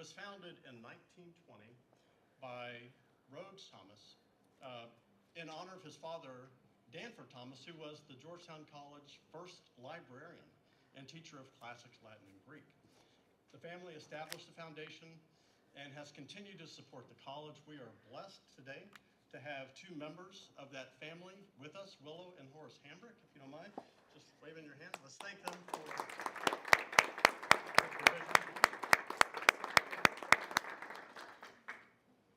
was founded in 1920 by Rhodes Thomas in honor of his father, Danford Thomas, who was the Georgetown College first librarian and teacher of classics, Latin, and Greek. The family established the foundation and has continued to support the college. We are blessed today to have two members of that family with us, Willow and Horace Hambrick, if you don't mind. Just waving your hands. Let's thank them for their provision.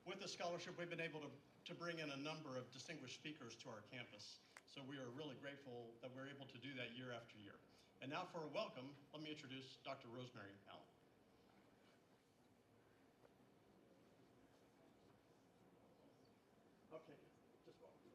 With the scholarship, we've been able to bring in a number of distinguished speakers to our campus. So we are really grateful that we're able to do that year after year. And now for a welcome, let me introduce Dr. Rosemary Allen. Okay, just welcome.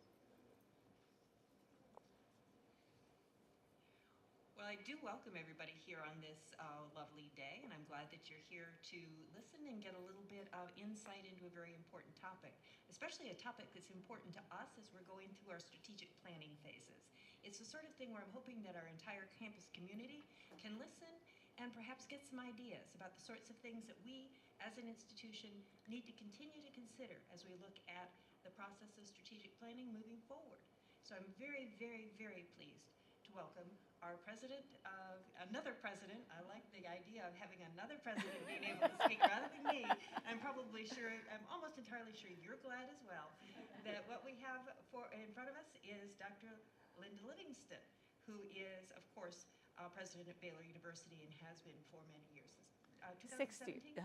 Well, I do welcome everybody here on this lovely day, and I'm glad that you're here to listen and get a little bit of insight into a very important topic, especially a topic that's important to us as we're going through our strategic planning phases. It's the sort of thing where I'm hoping that our entire campus community can listen and perhaps get some ideas about the sorts of things that we, as an institution, need to continue to consider as we look at the process of strategic planning moving forward. So I'm very, very, very pleased to welcome our president of another president. I like the idea of having another president being able to speak rather than me. I'm almost entirely sure you're glad as well that what we have in front of us is Dr. Linda Livingston, who is, of course, president at Baylor University and has been for many years. 2017?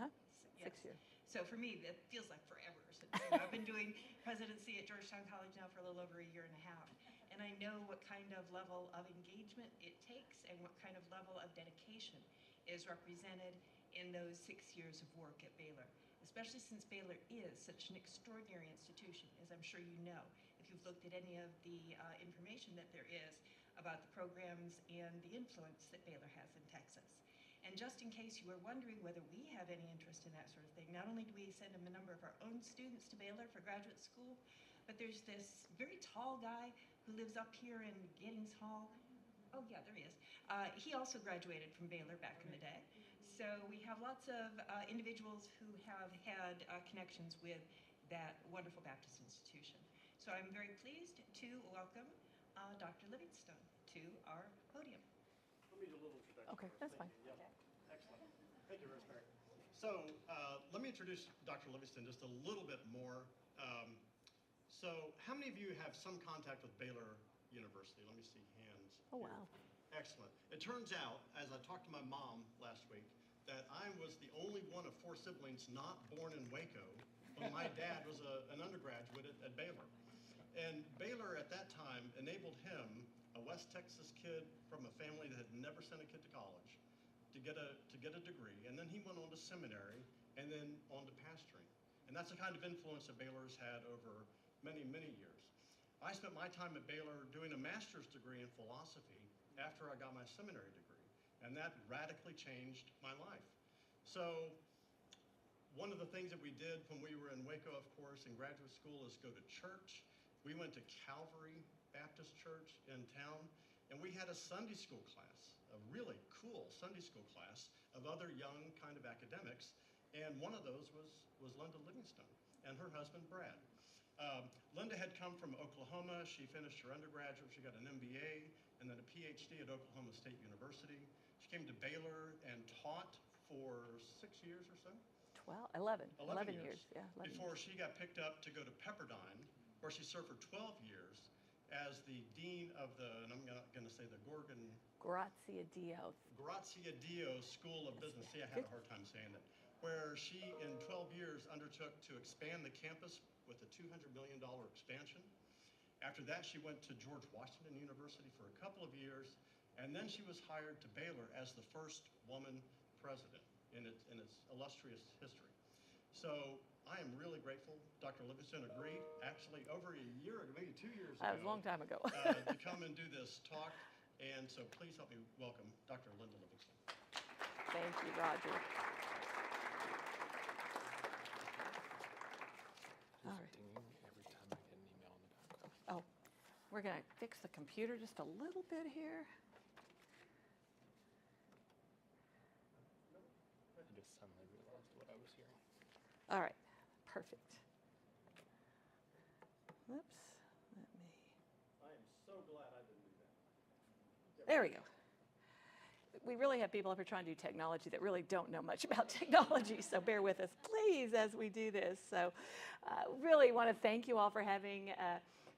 6 years. So for me, that feels like forever. I've been doing presidency at Georgetown College now for a little over a year and a half. And I know what kind of level of engagement it takes and what kind of level of dedication is represented in those 6 years of work at Baylor, especially since Baylor is such an extraordinary institution, as I'm sure you know, if you've looked at any of the information that there is about the programs and the influence that Baylor has in Texas. And just in case you were wondering whether we have any interest in that sort of thing, not only do we send a number of our own students to Baylor for graduate school, but there's this very tall guy who lives up here in Giddings Hall. Oh yeah, there he is. He also graduated from Baylor back in the day. So we have lots of individuals who have had connections with that wonderful Baptist institution. So I'm very pleased to welcome Dr. Livingston to our podium. Let me do a little introduction. Okay, first. that's fine. Yeah. Excellent. Thank you, Rosemary. So let me introduce Dr. Livingston just a little bit more. So how many of you have some contact with Baylor University? Let me see hands. Oh, here. wow. Excellent. It turns out, as I talked to my mom last week, that I was the only one of 4 siblings not born in Waco, but my dad was an undergraduate at Baylor. And Baylor at that time enabled him, a West Texas kid from a family that had never sent a kid to college, to get a degree. And then he went on to seminary and then on to pastoring. And that's the kind of influence that Baylor's had over many, many years. I spent my time at Baylor doing a master's degree in philosophy after I got my seminary degree. And that radically changed my life. So one of the things that we did when we were in Waco, of course, in graduate school is go to church. We went to Calvary Baptist Church in town, and we had a Sunday school class, a really cool Sunday school class of other young kind of academics. And one of those was Linda Livingston and her husband, Brad. Linda had come from Oklahoma. She finished her undergraduate. She got an MBA and then a PhD at Oklahoma State University. She came to Baylor and taught for 6 years or so. 11 years. Yeah, 11 before years. she got picked up to go to Pepperdine, where she served for 12 years as the dean of the, and I'm going to say the Grazia Dio School of Business. See, I had a hard time saying that. Where she, in 12 years, undertook to expand the campus with a $200 million expansion. After that, she went to George Washington University for a couple of years, and then she was hired to Baylor as the first woman president in its illustrious history. So I am really grateful. Dr. Livingston agreed, actually over a year ago, maybe 2 years ago. That was a long time ago. To come and do this talk. And so please help me welcome Dr. Linda Livingston. Thank you, Roger. All right. Every time I get an email in the background. Oh, we're going to fix the computer just a little bit here. I just suddenly realized what I was hearing. All right, perfect. Whoops, let me, I am so glad I didn't do that. there we go. We really have people up here trying to do technology that really don't know much about technology, so bear with us, please, as we do this. So really want to thank you all for having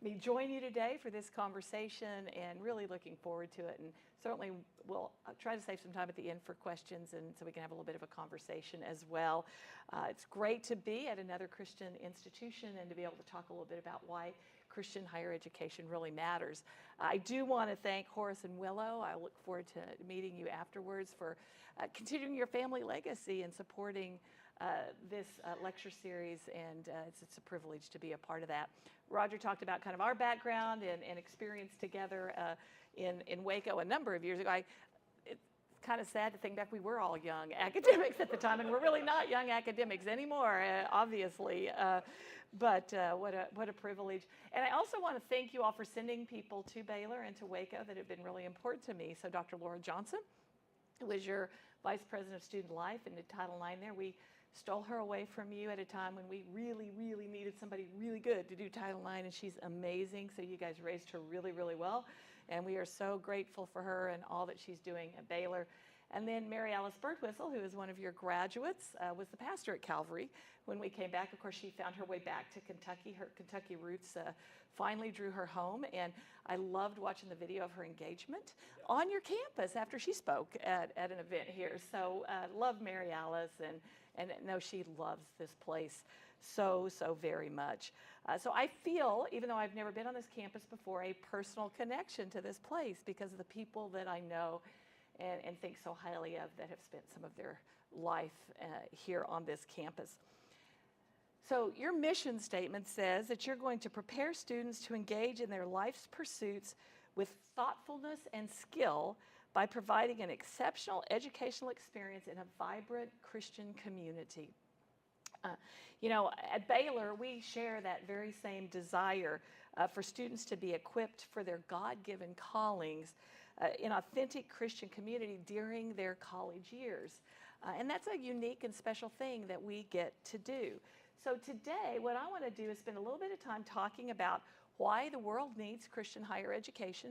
me join you today for this conversation, and really looking forward to it. And certainly we'll try to save some time at the end for questions, and so we can have a little bit of a conversation as well. It's great to be at another Christian institution and to be able to talk a little bit about why Christian higher education really matters. I do want to thank Horace and Willow. I look forward to meeting you afterwards for continuing your family legacy and supporting this lecture series, and it's a privilege to be a part of that. Roger talked about kind of our background and experience together in Waco a number of years ago. It's kind of sad to think back, we were all young academics at the time, and we're really not young academics anymore, obviously. But what a privilege. And I also want to thank you all for sending people to Baylor and to Waco that have been really important to me. So Dr. Laura Johnson, who was your Vice President of Student Life and did Title IX there, we stole her away from you at a time when we really, really needed somebody really good to do Title IX, and she's amazing. So you guys raised her really, really well, and we are so grateful for her and all that she's doing at Baylor. And then Mary Alice Birdwhistle, who is one of your graduates, was the pastor at Calvary when we came back. Of course, she found her way back to Kentucky. Her Kentucky roots finally drew her home, and I loved watching the video of her engagement on your campus after she spoke at an event here. So love Mary Alice, and know she loves this place so very much. So I feel, even though I've never been on this campus before, a personal connection to this place because of the people that I know and think so highly of that have spent some of their life here on this campus. So your mission statement says that you're going to prepare students to engage in their life's pursuits with thoughtfulness and skill by providing an exceptional educational experience in a vibrant Christian community. You know, at Baylor, we share that very same desire for students to be equipped for their God-given callings in authentic Christian community during their college years. And that's a unique and special thing that we get to do. So today, what I want to do is spend a little bit of time talking about why the world needs Christian higher education,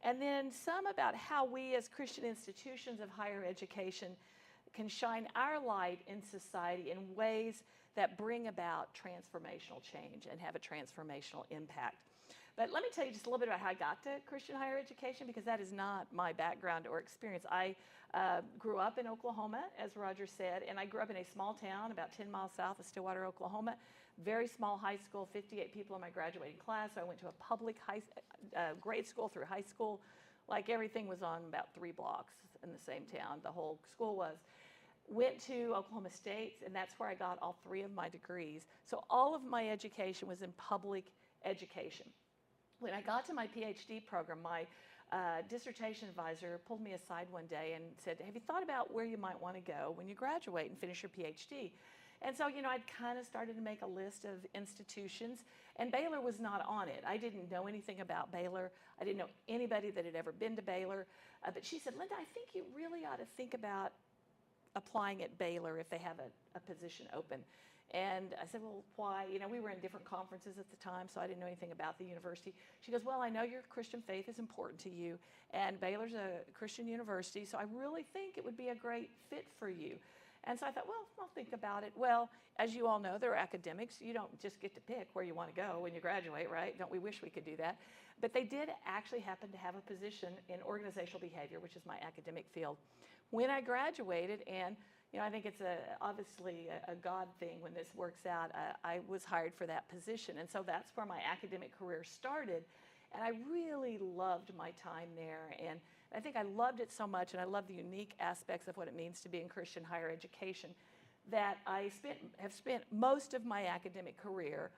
and then some about how we as Christian institutions of higher education can shine our light in society in ways that bring about transformational change and have a transformational impact. But let me tell you just a little bit about how I got to Christian higher education, because that is not my background or experience. I grew up in Oklahoma, as Roger said, and I grew up in a small town about 10 miles south of Stillwater, Oklahoma. Very small high school, 58 people in my graduating class. So I went to a public grade school through high school. Like everything was on about 3 blocks in the same town, the whole school was. Went to Oklahoma State, and that's where I got all 3 of my degrees. So all of my education was in public education. When I got to my PhD program, my dissertation advisor pulled me aside one day and said, have you thought about where you might want to go when you graduate and finish your PhD? And so, you know, I'd kind of started to make a list of institutions, and Baylor was not on it. I didn't know anything about Baylor. I didn't know anybody that had ever been to Baylor. But she said, Linda, I think you really ought to think about applying at Baylor if they have a position open. And I said, well, why? You know, we were in different conferences at the time, so I didn't know anything about the university. She goes, well, I know your Christian faith is important to you, and Baylor's a Christian university, so I really think it would be a great fit for you. And so I thought, well, I'll think about it. Well, as you all know, they're academics. You don't just get to pick where you want to go when you graduate, right? Don't we wish we could do that? But they did actually happen to have a position in organizational behavior, which is my academic field, when I graduated. And you know, I think it's obviously a God thing when this works out. I was hired for that position, and so that's where my academic career started. And I really loved my time there, and I think I loved it so much, and I love the unique aspects of what it means to be in Christian higher education, that I have spent most of my academic career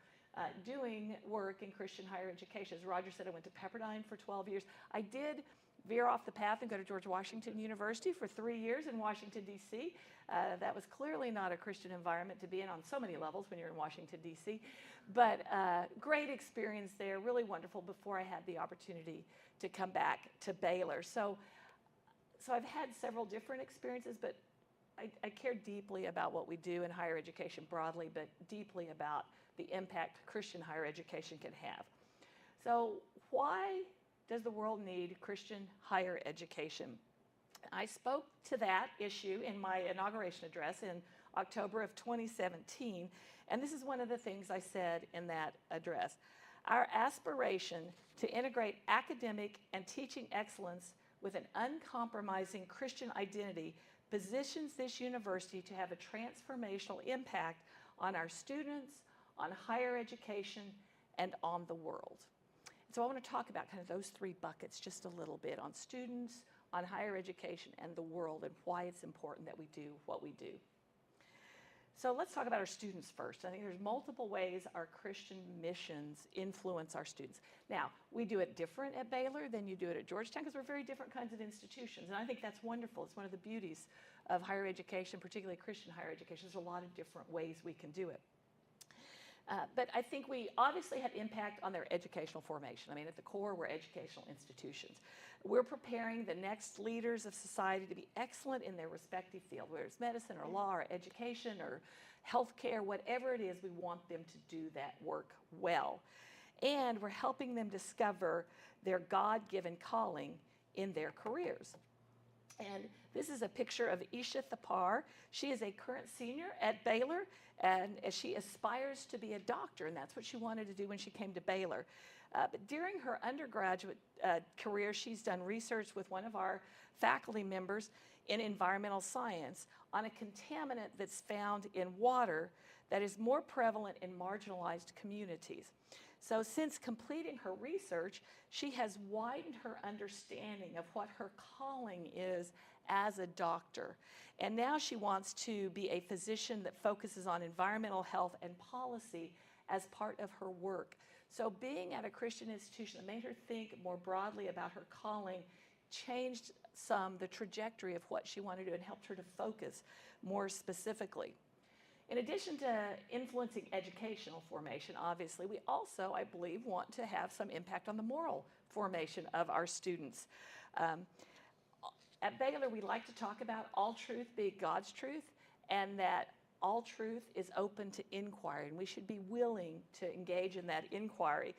doing work in Christian higher education. As Roger said, I went to Pepperdine for 12 years. I did veer off the path and go to George Washington University for 3 years in Washington, D.C. That was clearly not a Christian environment to be in on so many levels when you're in Washington, D.C. But great experience there, really wonderful, before I had the opportunity to come back to Baylor. So I've had several different experiences, but I care deeply about what we do in higher education broadly, but deeply about the impact Christian higher education can have. So why does the world need Christian higher education? I spoke to that issue in my inauguration address in October of 2017, and this is one of the things I said in that address. Our aspiration to integrate academic and teaching excellence with an uncompromising Christian identity positions this university to have a transformational impact on our students, on higher education, and on the world. So I want to talk about kind of those three buckets just a little bit, on students, on higher education, and the world, and why it's important that we do what we do. So let's talk about our students first. I think there's multiple ways our Christian missions influence our students. Now, we do it different at Baylor than you do it at Georgetown because we're very different kinds of institutions, and I think that's wonderful. It's one of the beauties of higher education, particularly Christian higher education. There's a lot of different ways we can do it. But I think we obviously have impact on their educational formation. I mean, at the core, we're educational institutions. We're preparing the next leaders of society to be excellent in their respective field, whether it's medicine or law or education or healthcare, whatever it is, we want them to do that work well. And we're helping them discover their God-given calling in their careers. And this is a picture of Isha Thapar. She is a current senior at Baylor, and she aspires to be a doctor, and that's what she wanted to do when she came to Baylor. But during her undergraduate career, she's done research with one of our faculty members in environmental science on a contaminant that's found in water that is more prevalent in marginalized communities. So since completing her research, she has widened her understanding of what her calling is as a doctor. And now she wants to be a physician that focuses on environmental health and policy as part of her work. So being at a Christian institution that made her think more broadly about her calling changed the trajectory of what she wanted to do and helped her to focus more specifically. In addition to influencing educational formation, obviously, we also, I believe, want to have some impact on the moral formation of our students. At Baylor, we like to talk about all truth being God's truth, and that all truth is open to inquiry, and we should be willing to engage in that inquiry.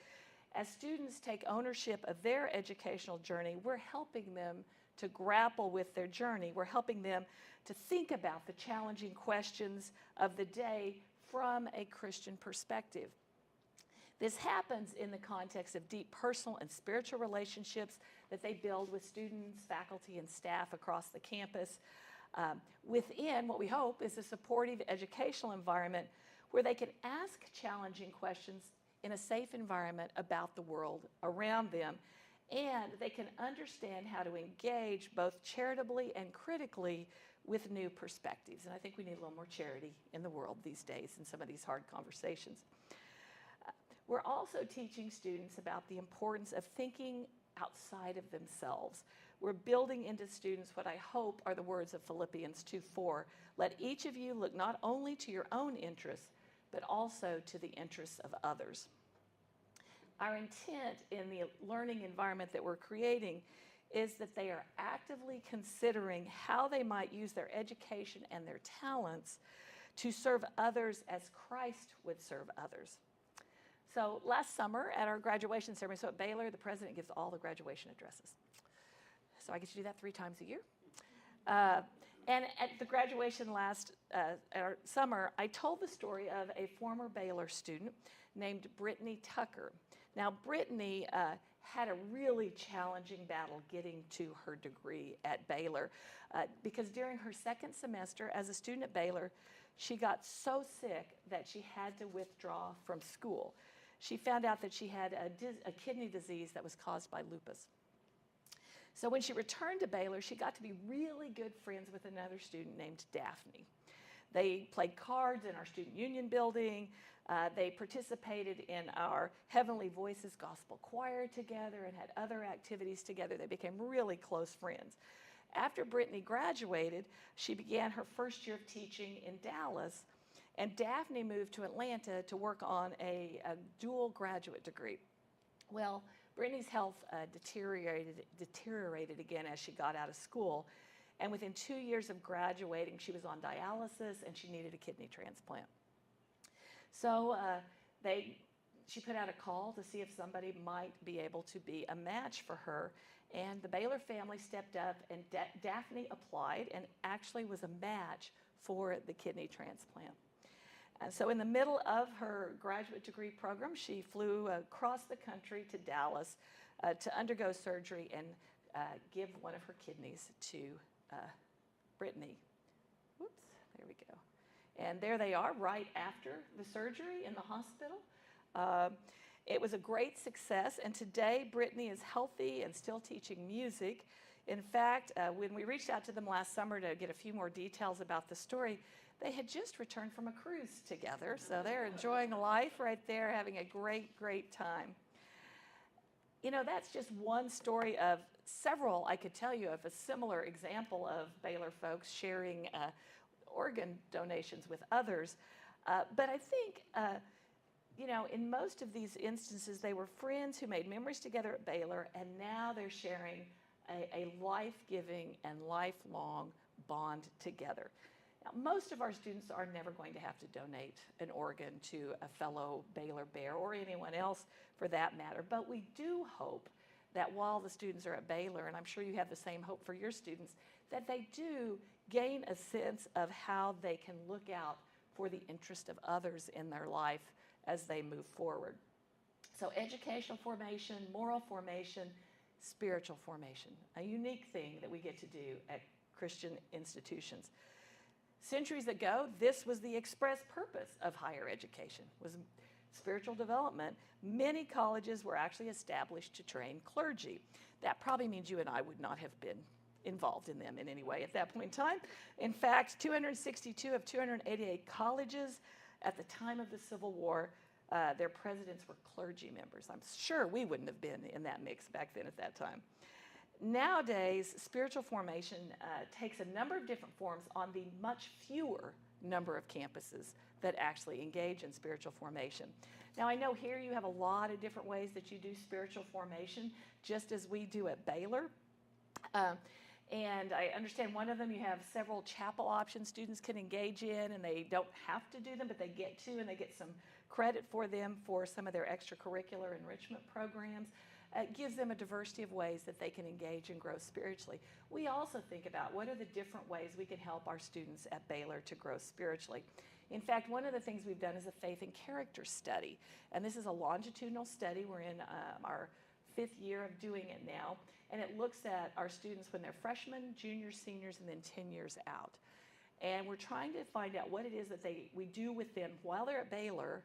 As students take ownership of their educational journey, we're helping them to grapple with their journey. We're helping them to think about the challenging questions of the day from a Christian perspective. This happens in the context of deep personal and spiritual relationships that they build with students, faculty, and staff across the campus, within what we hope is a supportive educational environment where they can ask challenging questions in a safe environment about the world around them, and they can understand how to engage both charitably and critically with new perspectives. And I think we need a little more charity in the world these days in some of these hard conversations. We're also teaching students about the importance of thinking outside of themselves. We're building into students what I hope are the words of Philippians 2:4. Let each of you look not only to your own interests, but also to the interests of others. Our intent in the learning environment that we're creating is that they are actively considering how they might use their education and their talents to serve others as Christ would serve others. So last summer at our graduation ceremony, so at Baylor, the president gives all the graduation addresses. So I get to do that 3 times a year. And at the graduation last summer, I told the story of a former Baylor student named Brittany Tucker. Now, Brittany had a really challenging battle getting to her degree at Baylor because during her second semester as a student at Baylor, she got so sick that she had to withdraw from school. She found out that she had a kidney disease that was caused by lupus. So when she returned to Baylor, she got to be really good friends with another student named Daphne. They played cards in our student union building. They participated in our Heavenly Voices gospel choir together and had other activities together. They became really close friends. After Brittany graduated, she began her first year of teaching in Dallas, and Daphne moved to Atlanta to work on a dual graduate degree. Well, Brittany's health deteriorated again as she got out of school, And within 2 years of graduating, she was on dialysis and she needed a kidney transplant. So she put out a call to see if somebody might be able to be a match for her. And the Baylor family stepped up, and Daphne applied and actually was a match for the kidney transplant. And so in the middle of her graduate degree program, she flew across the country to Dallas to undergo surgery and give one of her kidneys to Brittany. Whoops, there we go. And there they are right after the surgery in the hospital. It was a great success, and today Brittany is healthy and still teaching music. In fact, when we reached out to them last summer to get a few more details about the story, they had just returned from a cruise together, so they're enjoying life right there, having a great, great time. You know, that's just one story of several I could tell you of a similar example of Baylor folks sharing organ donations with others. But I think, you know, in most of these instances, they were friends who made memories together at Baylor, and now they're sharing a life-giving and lifelong bond together. Now, most of our students are never going to have to donate an organ to a fellow Baylor Bear or anyone else for that matter, but we do hope that while the students are at Baylor, and I'm sure you have the same hope for your students, that they do gain a sense of how they can look out for the interest of others in their life as they move forward. So educational formation, moral formation, spiritual formation, a unique thing that we get to do at Christian institutions. Centuries ago, this was the express purpose of higher education, was spiritual development. Many colleges were actually established to train clergy. That probably means you and I would not have been involved in them in any way at that point in time. In fact, 262 of 288 colleges at the time of the Civil War, their presidents were clergy members. I'm sure we wouldn't have been in that mix back then at that time. Nowadays, spiritual formation takes a number of different forms on the much fewer number of campuses that actually engage in spiritual formation. Now, I know here you have a lot of different ways that you do spiritual formation, just as we do at Baylor. And I understand one of them, you have several chapel options students can engage in, and they don't have to do them, but they get to, and they get some credit for them for some of their extracurricular enrichment programs. It gives them a diversity of ways that they can engage and grow spiritually. We also think about what are the different ways we can help our students at Baylor to grow spiritually. In fact, one of the things we've done is a faith and character study. And this is a longitudinal study. We're in our 5th year of doing it now. And it looks at our students when they're freshmen, juniors, seniors, and then 10 years out. And we're trying to find out what it is that we do with them while they're at Baylor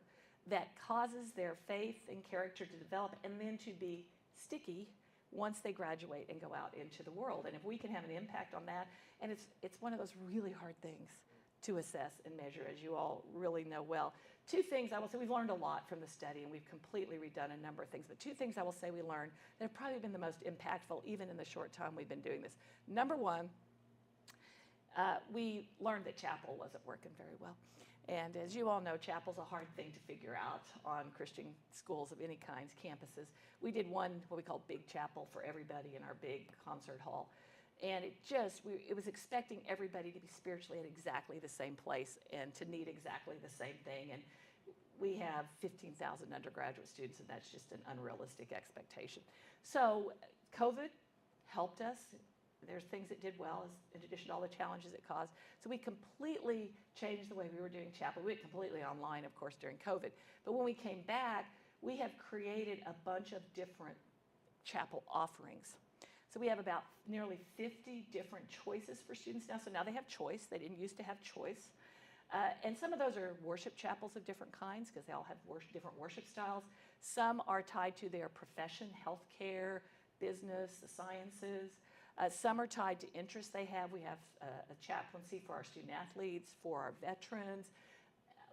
that causes their faith and character to develop and then to be sticky once they graduate and go out into the world. And if we can have an impact on that, and it's one of those really hard things to assess and measure, as you all really know well. 2 things I will say, we've learned a lot from the study, and we've completely redone a number of things, but 2 things I will say we learned that have probably been the most impactful even in the short time we've been doing this. Number 1, we learned that chapel wasn't working very well. And as you all know, chapel's a hard thing to figure out on Christian schools of any kinds, campuses. We did one, what we call big chapel for everybody in our big concert hall. And it was expecting everybody to be spiritually at exactly the same place and to need exactly the same thing. And we have 15,000 undergraduate students, and that's just an unrealistic expectation. So COVID helped us. There's things it did well, in addition to all the challenges it caused. So we completely changed the way we were doing chapel. We went completely online, of course, during COVID. But when we came back, we have created a bunch of different chapel offerings. So we have about nearly 50 different choices for students now. So now they have choice. They didn't used to have choice. And some of those are worship chapels of different kinds because they all have different worship styles. Some are tied to their profession, healthcare, business, the sciences. Some are tied to interests they have. We have a chaplaincy for our student athletes, for our veterans,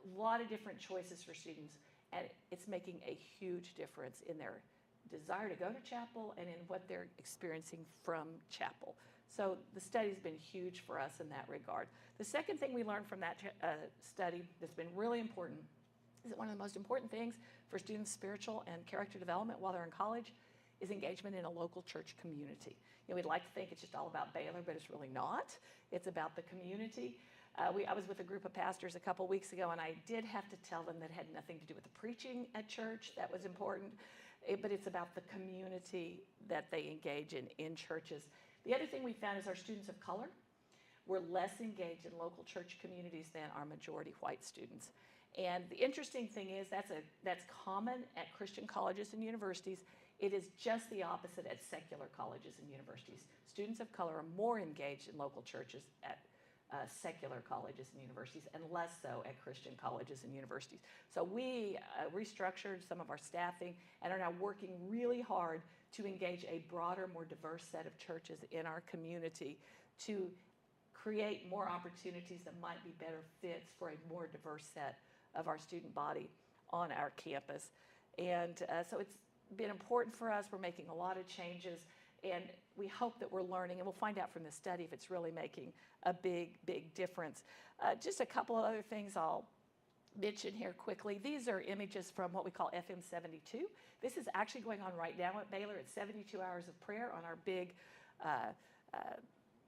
a lot of different choices for students, and it's making a huge difference in their desire to go to chapel and in what they're experiencing from chapel. So the study's been huge for us in that regard. The second thing we learned from that study that's been really important is that one of the most important things for students' spiritual and character development while they're in college is engagement in a local church community. We'd like to think it's just all about Baylor, but it's really not. It's about the community. I was with a group of pastors a couple weeks ago, and I did have to tell them that it had nothing to do with the preaching at church. That was important. But it's about the community that they engage in churches. The other thing we found is our students of color were less engaged in local church communities than our majority white students. And the interesting thing is that's common at Christian colleges and universities. It is just the opposite at secular colleges and universities. Students of color are more engaged in local churches at secular colleges and universities, and less so at Christian colleges and universities. So we restructured some of our staffing and are now working really hard to engage a broader, more diverse set of churches in our community to create more opportunities that might be better fits for a more diverse set of our student body on our campus. And so it's been important for us. We're making a lot of changes, and we hope that we're learning, and we'll find out from the study if it's really making a big, big difference. Just a couple of other things I'll mention here quickly. These are images from what we call FM 72. This is actually going on right now at Baylor. It's 72 hours of prayer on our big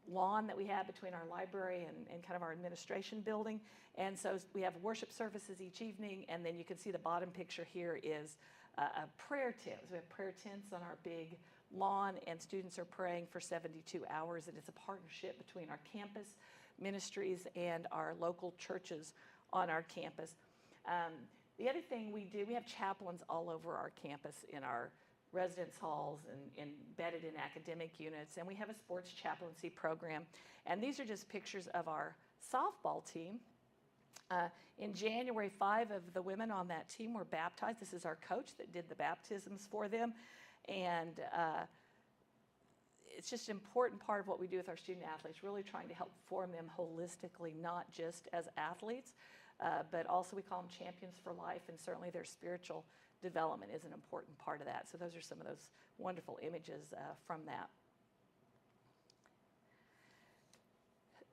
lawn that we have between our library and kind of our administration building. And so we have worship services each evening, and then you can see the bottom picture here is a prayer tent. So we have prayer tents on our big lawn, and students are praying for 72 hours, and it's a partnership between our campus ministries and our local churches on our campus. The other thing we do, we have chaplains all over our campus in our residence halls and embedded in academic units, and we have a sports chaplaincy program. And these are just pictures of our softball team. In January, 5 of the women on that team were baptized. This is our coach that did the baptisms for them. And it's just an important part of what we do with our student athletes, really trying to help form them holistically, not just as athletes, but also we call them champions for life, and certainly their spiritual development is an important part of that. So those are some of those wonderful images from that.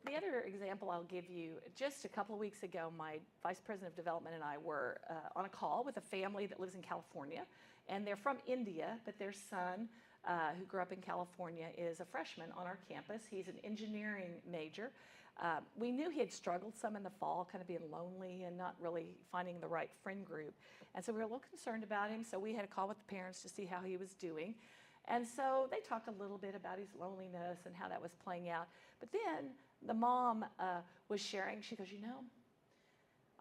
The other example I'll give you, just a couple of weeks ago, my Vice President of Development and I were on a call with a family that lives in California, and they're from India, but their son, who grew up in California, is a freshman on our campus. He's an engineering major. We knew he had struggled some in the fall, kind of being lonely and not really finding the right friend group. And so we were a little concerned about him, so we had a call with the parents to see how he was doing. And so they talked a little bit about his loneliness and how that was playing out. But then the mom was sharing, she goes,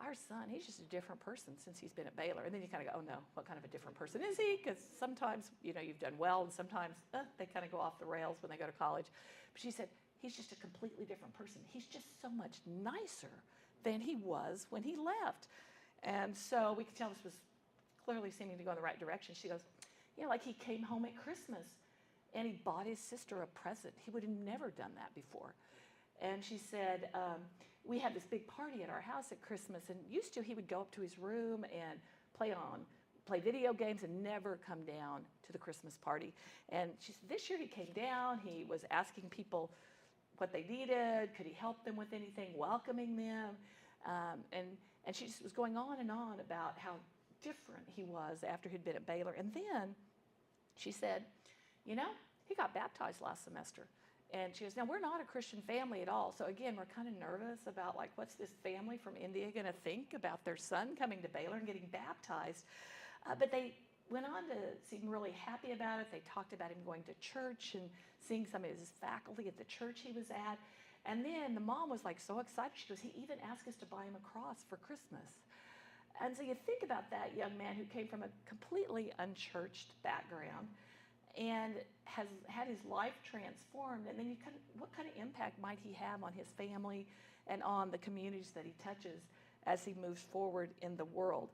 our son, he's just a different person since he's been at Baylor. And then you kind of go, oh no, what kind of a different person is he? Because sometimes, you've done well, and sometimes they kind of go off the rails when they go to college. But she said, he's just a completely different person. He's just so much nicer than he was when he left. And so we could tell this was clearly seeming to go in the right direction. She goes, like he came home at Christmas and he bought his sister a present. He would have never done that before. And she said, we had this big party at our house at Christmas, and used to he would go up to his room and play video games and never come down to the Christmas party. And she said this year he came down, he was asking people what they needed, could he help them with anything, welcoming them, and she just was going on and on about how different he was after he'd been at Baylor. And then she said, he got baptized last semester. And she goes, now we're not a Christian family at all. So again, we're kind of nervous about what's this family from India going to think about their son coming to Baylor and getting baptized. But they went on to seem really happy about it. They talked about him going to church and seeing some of his faculty at the church he was at. And then the mom was so excited. She goes, he even asked us to buy him a cross for Christmas. And so you think about that young man who came from a completely unchurched background and has had his life transformed, and then what kind of impact might he have on his family and on the communities that he touches as he moves forward in the world.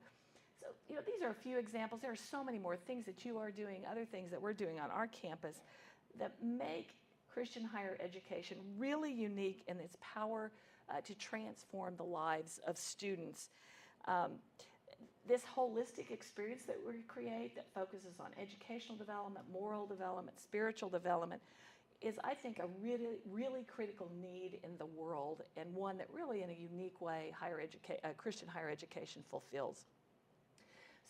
So, these are a few examples. There are so many more things that you are doing, other things that we're doing on our campus that make Christian higher education really unique in its power to transform the lives of students. This holistic experience that we create that focuses on educational development, moral development, spiritual development is, I think, a really, really critical need in the world, and one that really, in a unique way, Christian higher education fulfills.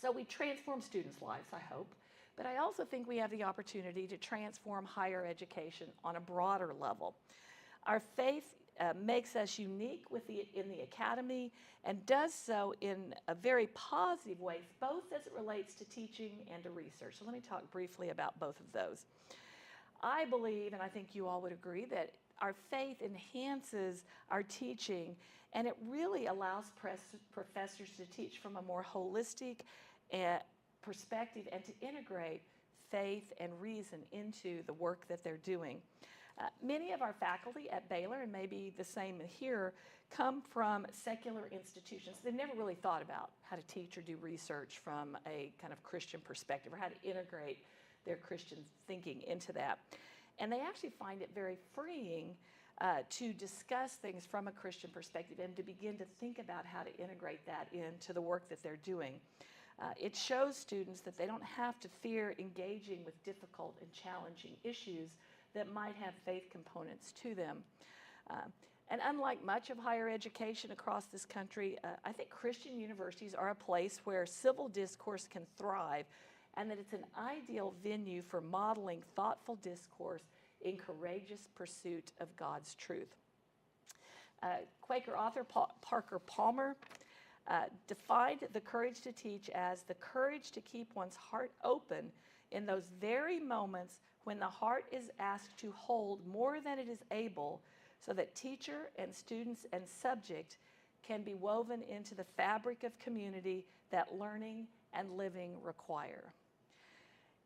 So we transform students' lives, I hope, but I also think we have the opportunity to transform higher education on a broader level. Our faith makes us unique in the academy and does so in a very positive way, both as it relates to teaching and to research. So let me talk briefly about both of those. I believe, and I think you all would agree, that our faith enhances our teaching, and it really allows professors to teach from a more holistic perspective and to integrate faith and reason into the work that they're doing. Many of our faculty at Baylor, and maybe the same here, come from secular institutions. They've never really thought about how to teach or do research from a kind of Christian perspective or how to integrate their Christian thinking into that. And they actually find it very freeing to discuss things from a Christian perspective and to begin to think about how to integrate that into the work that they're doing. It shows students that they don't have to fear engaging with difficult and challenging issues that might have faith components to them. And unlike much of higher education across this country, I think Christian universities are a place where civil discourse can thrive, and that it's an ideal venue for modeling thoughtful discourse in courageous pursuit of God's truth. Quaker author Parker Palmer defined the courage to teach as the courage to keep one's heart open in those very moments when the heart is asked to hold more than it is able, so that teacher and students and subject can be woven into the fabric of community that learning and living require.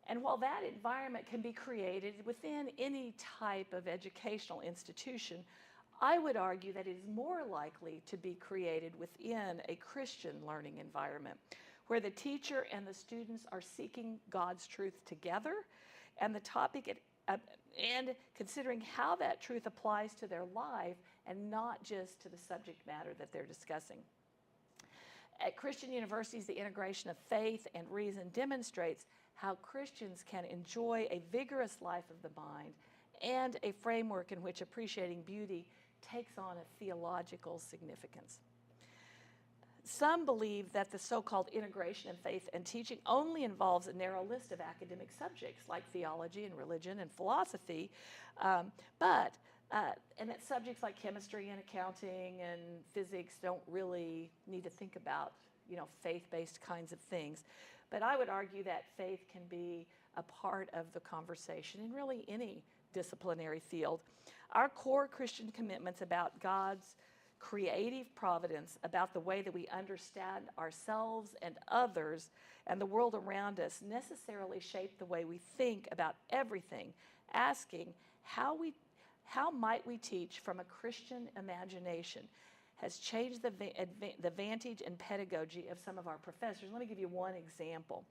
And while that environment can be created within any type of educational institution, I would argue that it is more likely to be created within a Christian learning environment, where the teacher and the students are seeking God's truth together, and the topic and considering how that truth applies to their life and not just to the subject matter that they're discussing. At Christian universities, the integration of faith and reason demonstrates how Christians can enjoy a vigorous life of the mind and a framework in which appreciating beauty takes on a theological significance. Some believe that the so-called integration of faith and teaching only involves a narrow list of academic subjects like theology and religion and philosophy, and that subjects like chemistry and accounting and physics don't really need to think about, faith-based kinds of things. But I would argue that faith can be a part of the conversation in really any disciplinary field. Our core Christian commitments about God's creative providence, about the way that we understand ourselves and others and the world around us, necessarily shape the way we think about everything, asking how might we teach from a Christian imagination has changed the vantage and pedagogy of some of our professors. Let me give you one example.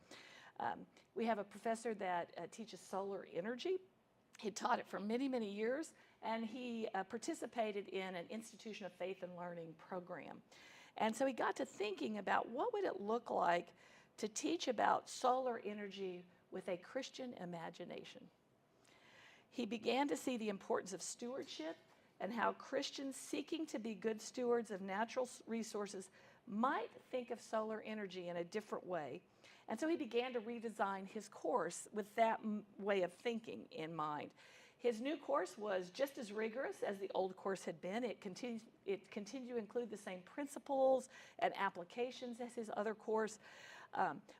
We have a professor that teaches solar energy. He taught it for many, many years, and he participated in an Institution of Faith and Learning program. And so he got to thinking about what would it look like to teach about solar energy with a Christian imagination. He began to see the importance of stewardship and how Christians seeking to be good stewards of natural resources might think of solar energy in a different way. And so he began to redesign his course with that way of thinking in mind. His new course was just as rigorous as the old course had been. It continued to include the same principles and applications as his other course,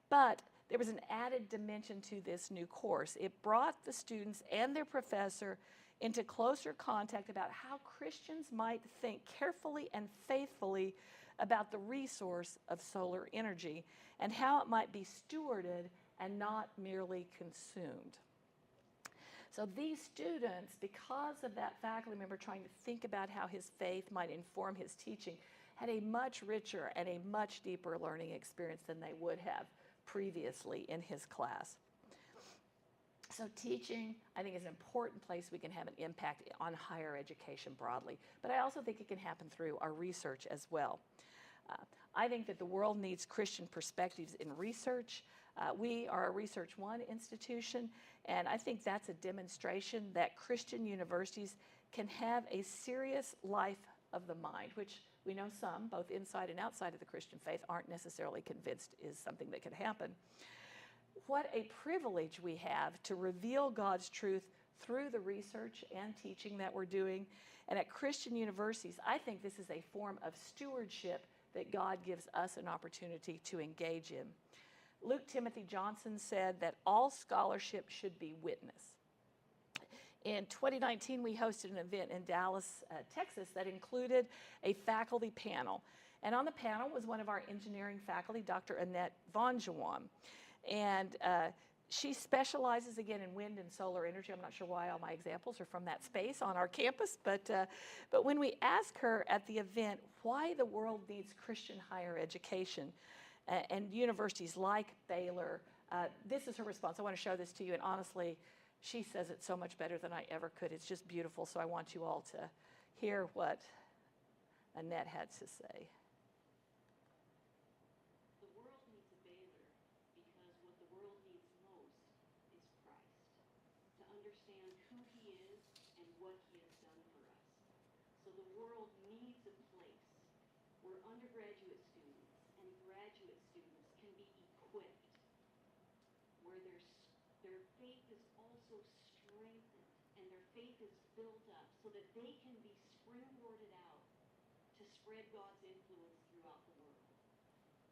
but there was an added dimension to this new course. It brought the students and their professor into closer contact about how Christians might think carefully and faithfully about the resource of solar energy and how it might be stewarded and not merely consumed. So these students, because of that faculty member trying to think about how his faith might inform his teaching, had a much richer and a much deeper learning experience than they would have previously in his class. So teaching, I think, is an important place we can have an impact on higher education broadly, but I also think it can happen through our research as well. I think that the world needs Christian perspectives in research. We are a Research One institution, and I think that's a demonstration that Christian universities can have a serious life of the mind, which we know some, both inside and outside of the Christian faith, aren't necessarily convinced is something that can happen. what a privilege we have to reveal God's truth through the research and teaching that we're doing. And at Christian universities, I think this is a form of stewardship that God gives us an opportunity to engage in. Luke Timothy Johnson said that all scholarship should be witness. In 2019, we hosted an event in Dallas, Texas, that included a faculty panel. And on the panel was one of our engineering faculty, Dr. Annette Von Jawan. And she specializes, again, in wind and solar energy. I'm not sure why all my examples are from that space on our campus. But when we asked her at the event why the world needs Christian higher education and universities like Baylor, this is her response. I want to show this to you. And honestly, she says it so much better than I ever could. It's just beautiful. So I want you all to hear what Annette had to say. The world needs a Baylor because what the world needs most is Christ, to understand who he is and what he has done for us. So the world needs a place where undergraduate students and graduate students can be equipped, where their faith is also strengthened and their faith is built up so that they can be springboarded out to spread God's influence throughout the world.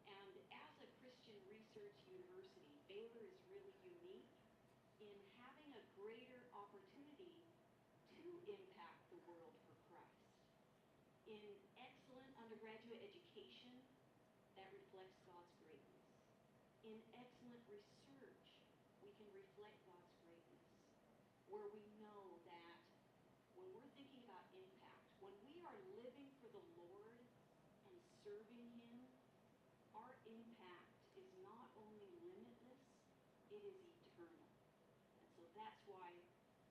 And as a Christian research university, Baylor is really unique in having a greater opportunity to impact the world for Christ. In excellent undergraduate education, that reflects God's greatness. In excellent research, we can reflect God's greatness, where we know that when we're thinking about impact, when we are living for the Lord and serving him, our impact is not only limitless, it is eternal. And so that's why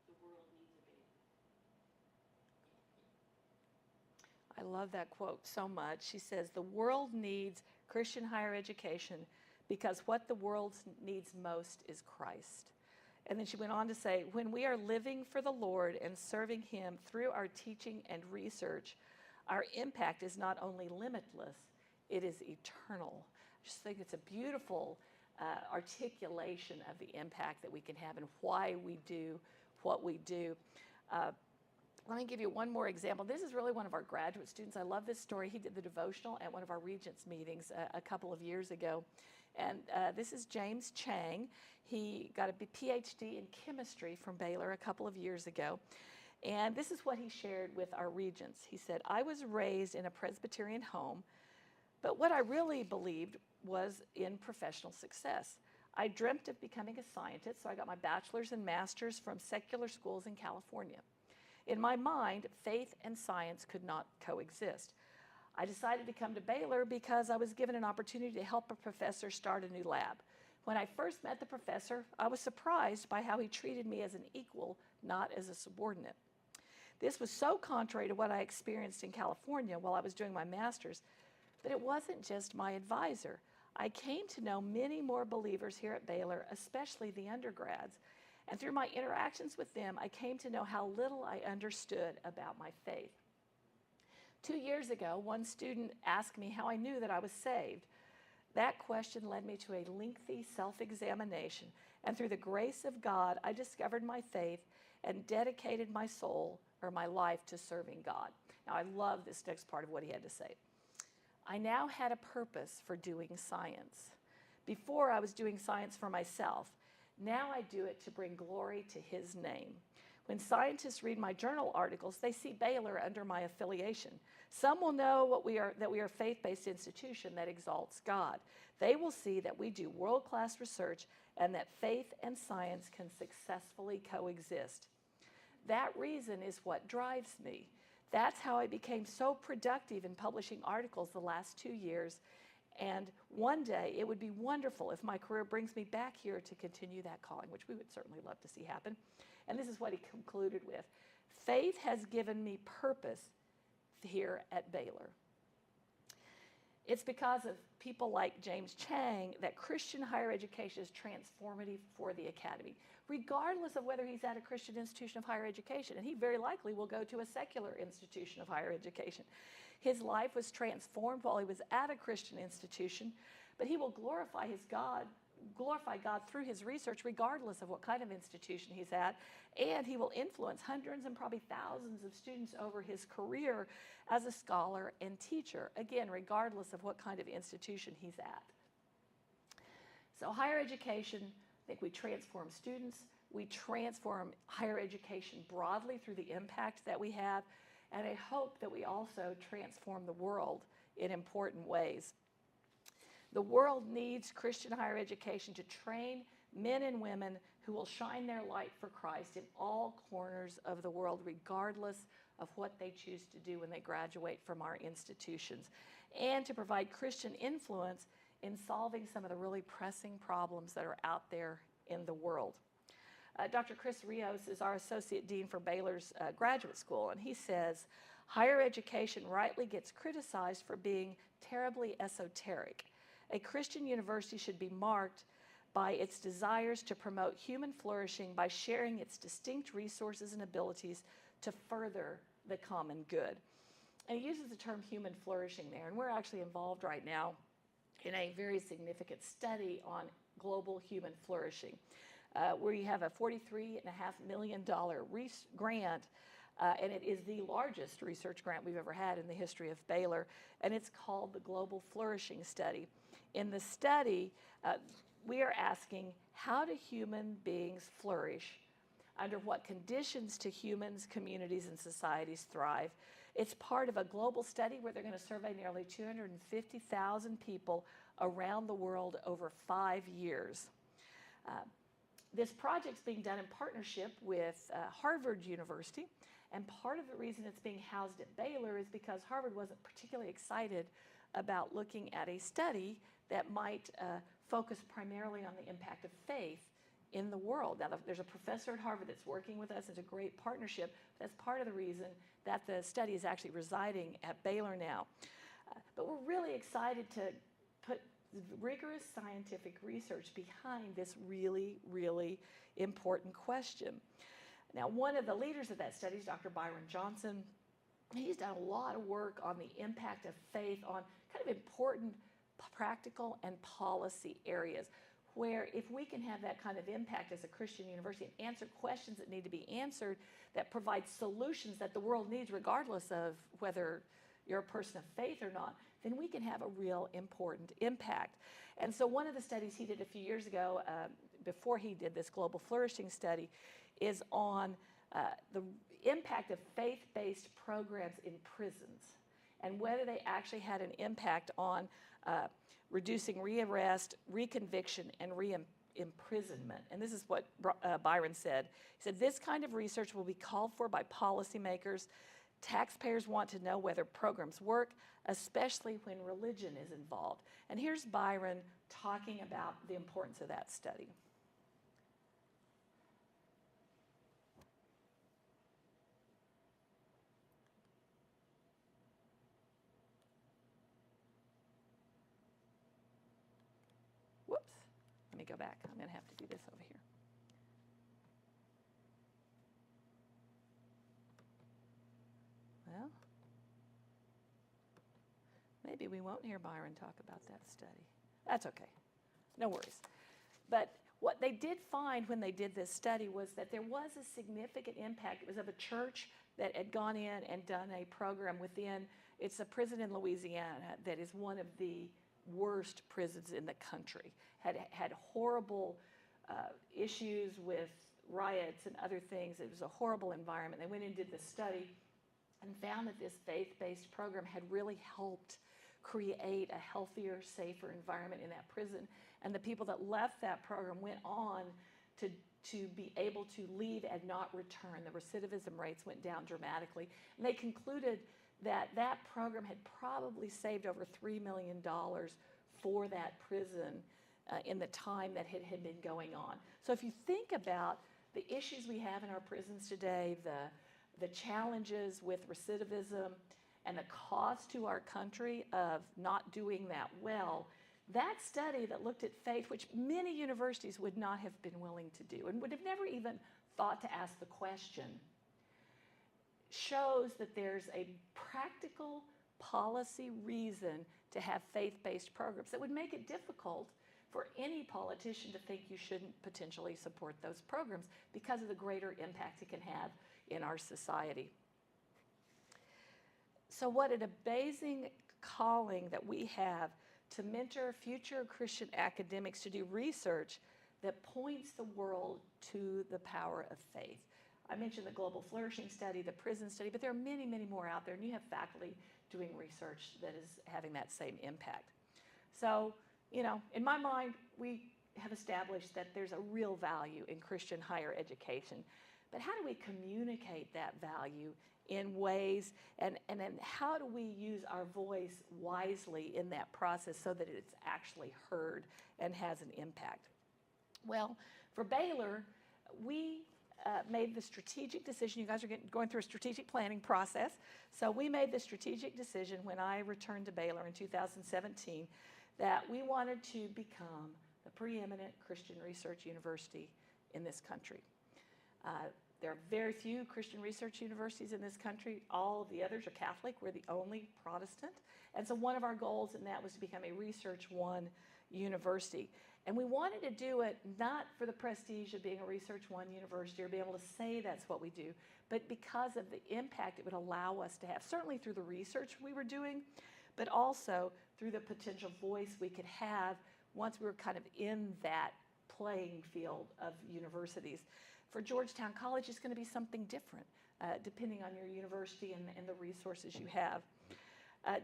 the world needs a Baylor. I love that quote so much. She says, the world needs Christian higher education because what the world needs most is Christ. And then she went on to say, when we are living for the Lord and serving him through our teaching and research, our impact is not only limitless, it is eternal. I just think it's a beautiful articulation of the impact that we can have and why we do what we do. Let me give you one more example. This is really one of our graduate students. I love this story. He did the devotional at one of our Regents meetings a couple of years ago. And this is James Chang. He got a PhD in chemistry from Baylor a couple of years ago. And this is what he shared with our Regents. He said, I was raised in a Presbyterian home, but what I really believed was in professional success. I dreamt of becoming a scientist, so I got my bachelor's and master's from secular schools in California. In my mind, faith and science could not coexist. I decided to come to Baylor because I was given an opportunity to help a professor start a new lab. When I first met the professor, I was surprised by how he treated me as an equal, not as a subordinate. This was so contrary to what I experienced in California while I was doing my master's, but it wasn't just my advisor. I came to know many more believers here at Baylor, especially the undergrads. And through my interactions with them, I came to know how little I understood about my faith. 2 years ago, one student asked me how I knew that I was saved. That question led me to a lengthy self-examination, and through the grace of God, I discovered my faith and dedicated my soul or my life to serving God. Now, I love this next part of what he had to say. I now had a purpose for doing science. Before, I was doing science for myself. Now I do it to bring glory to his name. When scientists read my journal articles, they see Baylor under my affiliation. Some will know that we are a faith-based institution that exalts God. They will see that we do world-class research and that faith and science can successfully coexist. That reason is what drives me. That's how I became so productive in publishing articles the last 2 years. And one day, it would be wonderful if my career brings me back here to continue that calling, which we would certainly love to see happen. And this is what he concluded with. Faith has given me purpose here at Baylor. It's because of people like James Chang that Christian higher education is transformative for the academy, regardless of whether he's at a Christian institution of higher education. And he very likely will go to a secular institution of higher education. His life was transformed while he was at a Christian institution, but he will glorify his God glorify God through his research, regardless of what kind of institution he's at, and he will influence hundreds and probably thousands of students over his career as a scholar and teacher, again, regardless of what kind of institution he's at. So higher education, I think we transform students, we transform higher education broadly through the impact that we have, and I hope that we also transform the world in important ways. The world needs Christian higher education to train men and women who will shine their light for Christ in all corners of the world, regardless of what they choose to do when they graduate from our institutions, and to provide Christian influence in solving some of the really pressing problems that are out there in the world. Dr. Chris Rios is our Associate Dean for Baylor's Graduate School, and he says, higher education rightly gets criticized for being terribly esoteric. A Christian university should be marked by its desires to promote human flourishing by sharing its distinct resources and abilities to further the common good. And he uses the term human flourishing there, and we're actually involved right now in a very significant study on global human flourishing, where you have a $43.5 million grant, and it is the largest research grant we've ever had in the history of Baylor, and it's called the Global Flourishing Study. In the study, we are asking, how do human beings flourish? Under what conditions do humans, communities, and societies thrive? It's part of a global study where they're going to survey nearly 250,000 people around the world over 5 years. This project's being done in partnership with Harvard University, and part of the reason it's being housed at Baylor is because Harvard wasn't particularly excited about looking at a study that might focus primarily on the impact of faith in the world. Now, there's a professor at Harvard that's working with us. It's a great partnership. That's part of the reason that the study is actually residing at Baylor now. But we're really excited to put rigorous scientific research behind this really, really important question. Now, one of the leaders of that study is Dr. Byron Johnson. He's done a lot of work on the impact of faith on kind of important practical and policy areas, where if we can have that kind of impact as a Christian university and answer questions that need to be answered, that provide solutions that the world needs regardless of whether you're a person of faith or not, then we can have a real important impact. And so one of the studies he did a few years ago, before he did this global flourishing study, is on the impact of faith-based programs in prisons and whether they actually had an impact on reducing rearrest, reconviction, and re-imprisonment. And this is what Byron said. He said, this kind of research will be called for by policymakers. Taxpayers want to know whether programs work, especially when religion is involved. And here's Byron talking about the importance of that study. Whoops, let me go back. I'm going to have to do this over here. Well, maybe we won't hear Byron talk about that study. That's okay. No worries. But what they did find when they did this study was that there was a significant impact. It was of a church that had gone in and done a program within, it's a prison in Louisiana that is one of the worst prisons in the country, had horrible issues with riots and other things. It was a horrible environment. They went and did this study and found that this faith-based program had really helped create a healthier, safer environment in that prison. And the people that left that program went on to be able to leave and not return. The recidivism rates went down dramatically. And they concluded that that program had probably saved over $3 million for that prison in the time that it had been going on. So if you think about the issues we have in our prisons today, the challenges with recidivism and the cost to our country of not doing that well, that study that looked at faith, which many universities would not have been willing to do and would have never even thought to ask the question, shows that there's a practical policy reason to have faith-based programs that would make it difficult for any politician to think you shouldn't potentially support those programs because of the greater impact it can have in our society. So what an amazing calling that we have to mentor future Christian academics to do research that points the world to the power of faith. I mentioned the Global Flourishing Study, the prison study, but there are many, many more out there, and you have faculty doing research that is having that same impact. So, you know, in my mind, we have established that there's a real value in Christian higher education. But how do we communicate that value in ways, and then how do we use our voice wisely in that process so that it's actually heard and has an impact? Well, for Baylor, we made the strategic decision. You guys are going through a strategic planning process. So we made the strategic decision when I returned to Baylor in 2017 that we wanted to become the preeminent Christian research university in this country. There are very few Christian research universities in this country. All of the others are Catholic. We're the only Protestant. And so one of our goals in that was to become a Research One university. And we wanted to do it not for the prestige of being a Research One university or be able to say that's what we do, but because of the impact it would allow us to have, certainly through the research we were doing, but also through the potential voice we could have once we were kind of in that playing field of universities. For Georgetown College, it's going to be something different, depending on your university and the resources you have.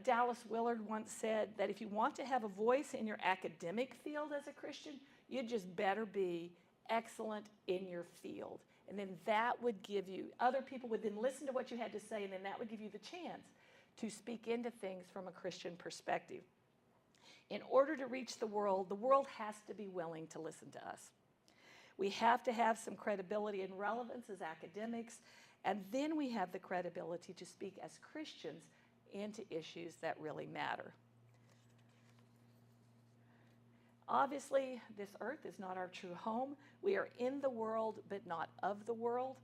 Dallas Willard once said that if you want to have a voice in your academic field as a Christian, you just better be excellent in your field. And then that would give you, other people would then listen to what you had to say, and then that would give you the chance to speak into things from a Christian perspective. In order to reach the world has to be willing to listen to us. We have to have some credibility and relevance as academics, and then we have the credibility to speak as Christians into issues that really matter. Obviously, this earth is not our true home. We are in the world, but not of the world.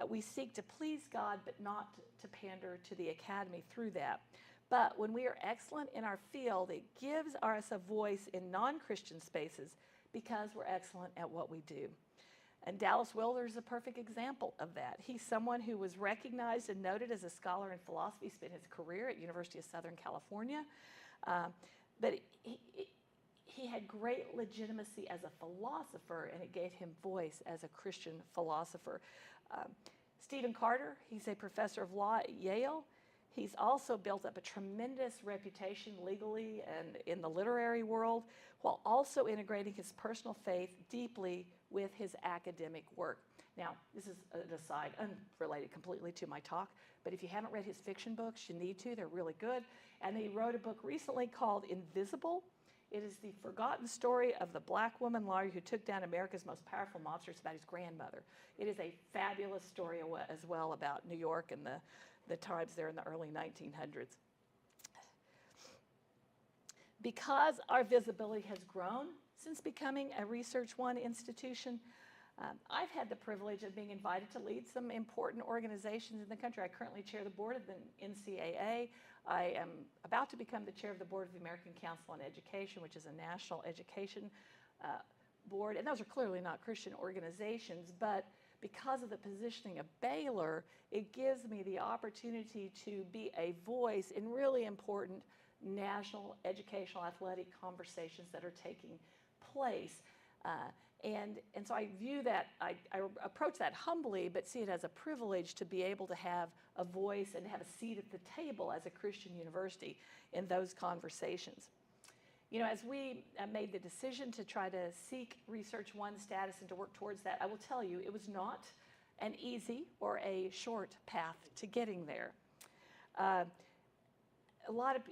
We seek to please God, but not to pander to the academy through that. But when we are excellent in our field, it gives us a voice in non-Christian spaces because we're excellent at what we do. And Dallas Willard is a perfect example of that. He's someone who was recognized and noted as a scholar in philosophy, spent his career at University of Southern California. But he had great legitimacy as a philosopher, and it gave him voice as a Christian philosopher. Stephen Carter, he's a professor of law at Yale. He's also built up a tremendous reputation legally and in the literary world, while also integrating his personal faith deeply with his academic work. Now, this is an aside, unrelated completely to my talk, but if you haven't read his fiction books, you need to. They're really good. And he wrote a book recently called Invisible. It is the forgotten story of the black woman lawyer who took down America's most powerful mobster. It's about his grandmother. It is a fabulous story as well about New York and the times there in the early 1900s. Because our visibility has grown since becoming a Research One institution, I've had the privilege of being invited to lead some important organizations in the country. I currently chair the board of the NCAA. I am about to become the chair of the board of the American Council on Education, which is a national education board. And those are clearly not Christian organizations, but because of the positioning of Baylor, it gives me the opportunity to be a voice in really important national educational athletic conversations that are taking place. And so I view that, I approach that humbly, but see it as a privilege to be able to have a voice and have a seat at the table as a Christian university in those conversations. You know, as we made the decision to try to seek Research One status and to work towards that, I will tell you, it was not an easy or a short path to getting there. A lot of,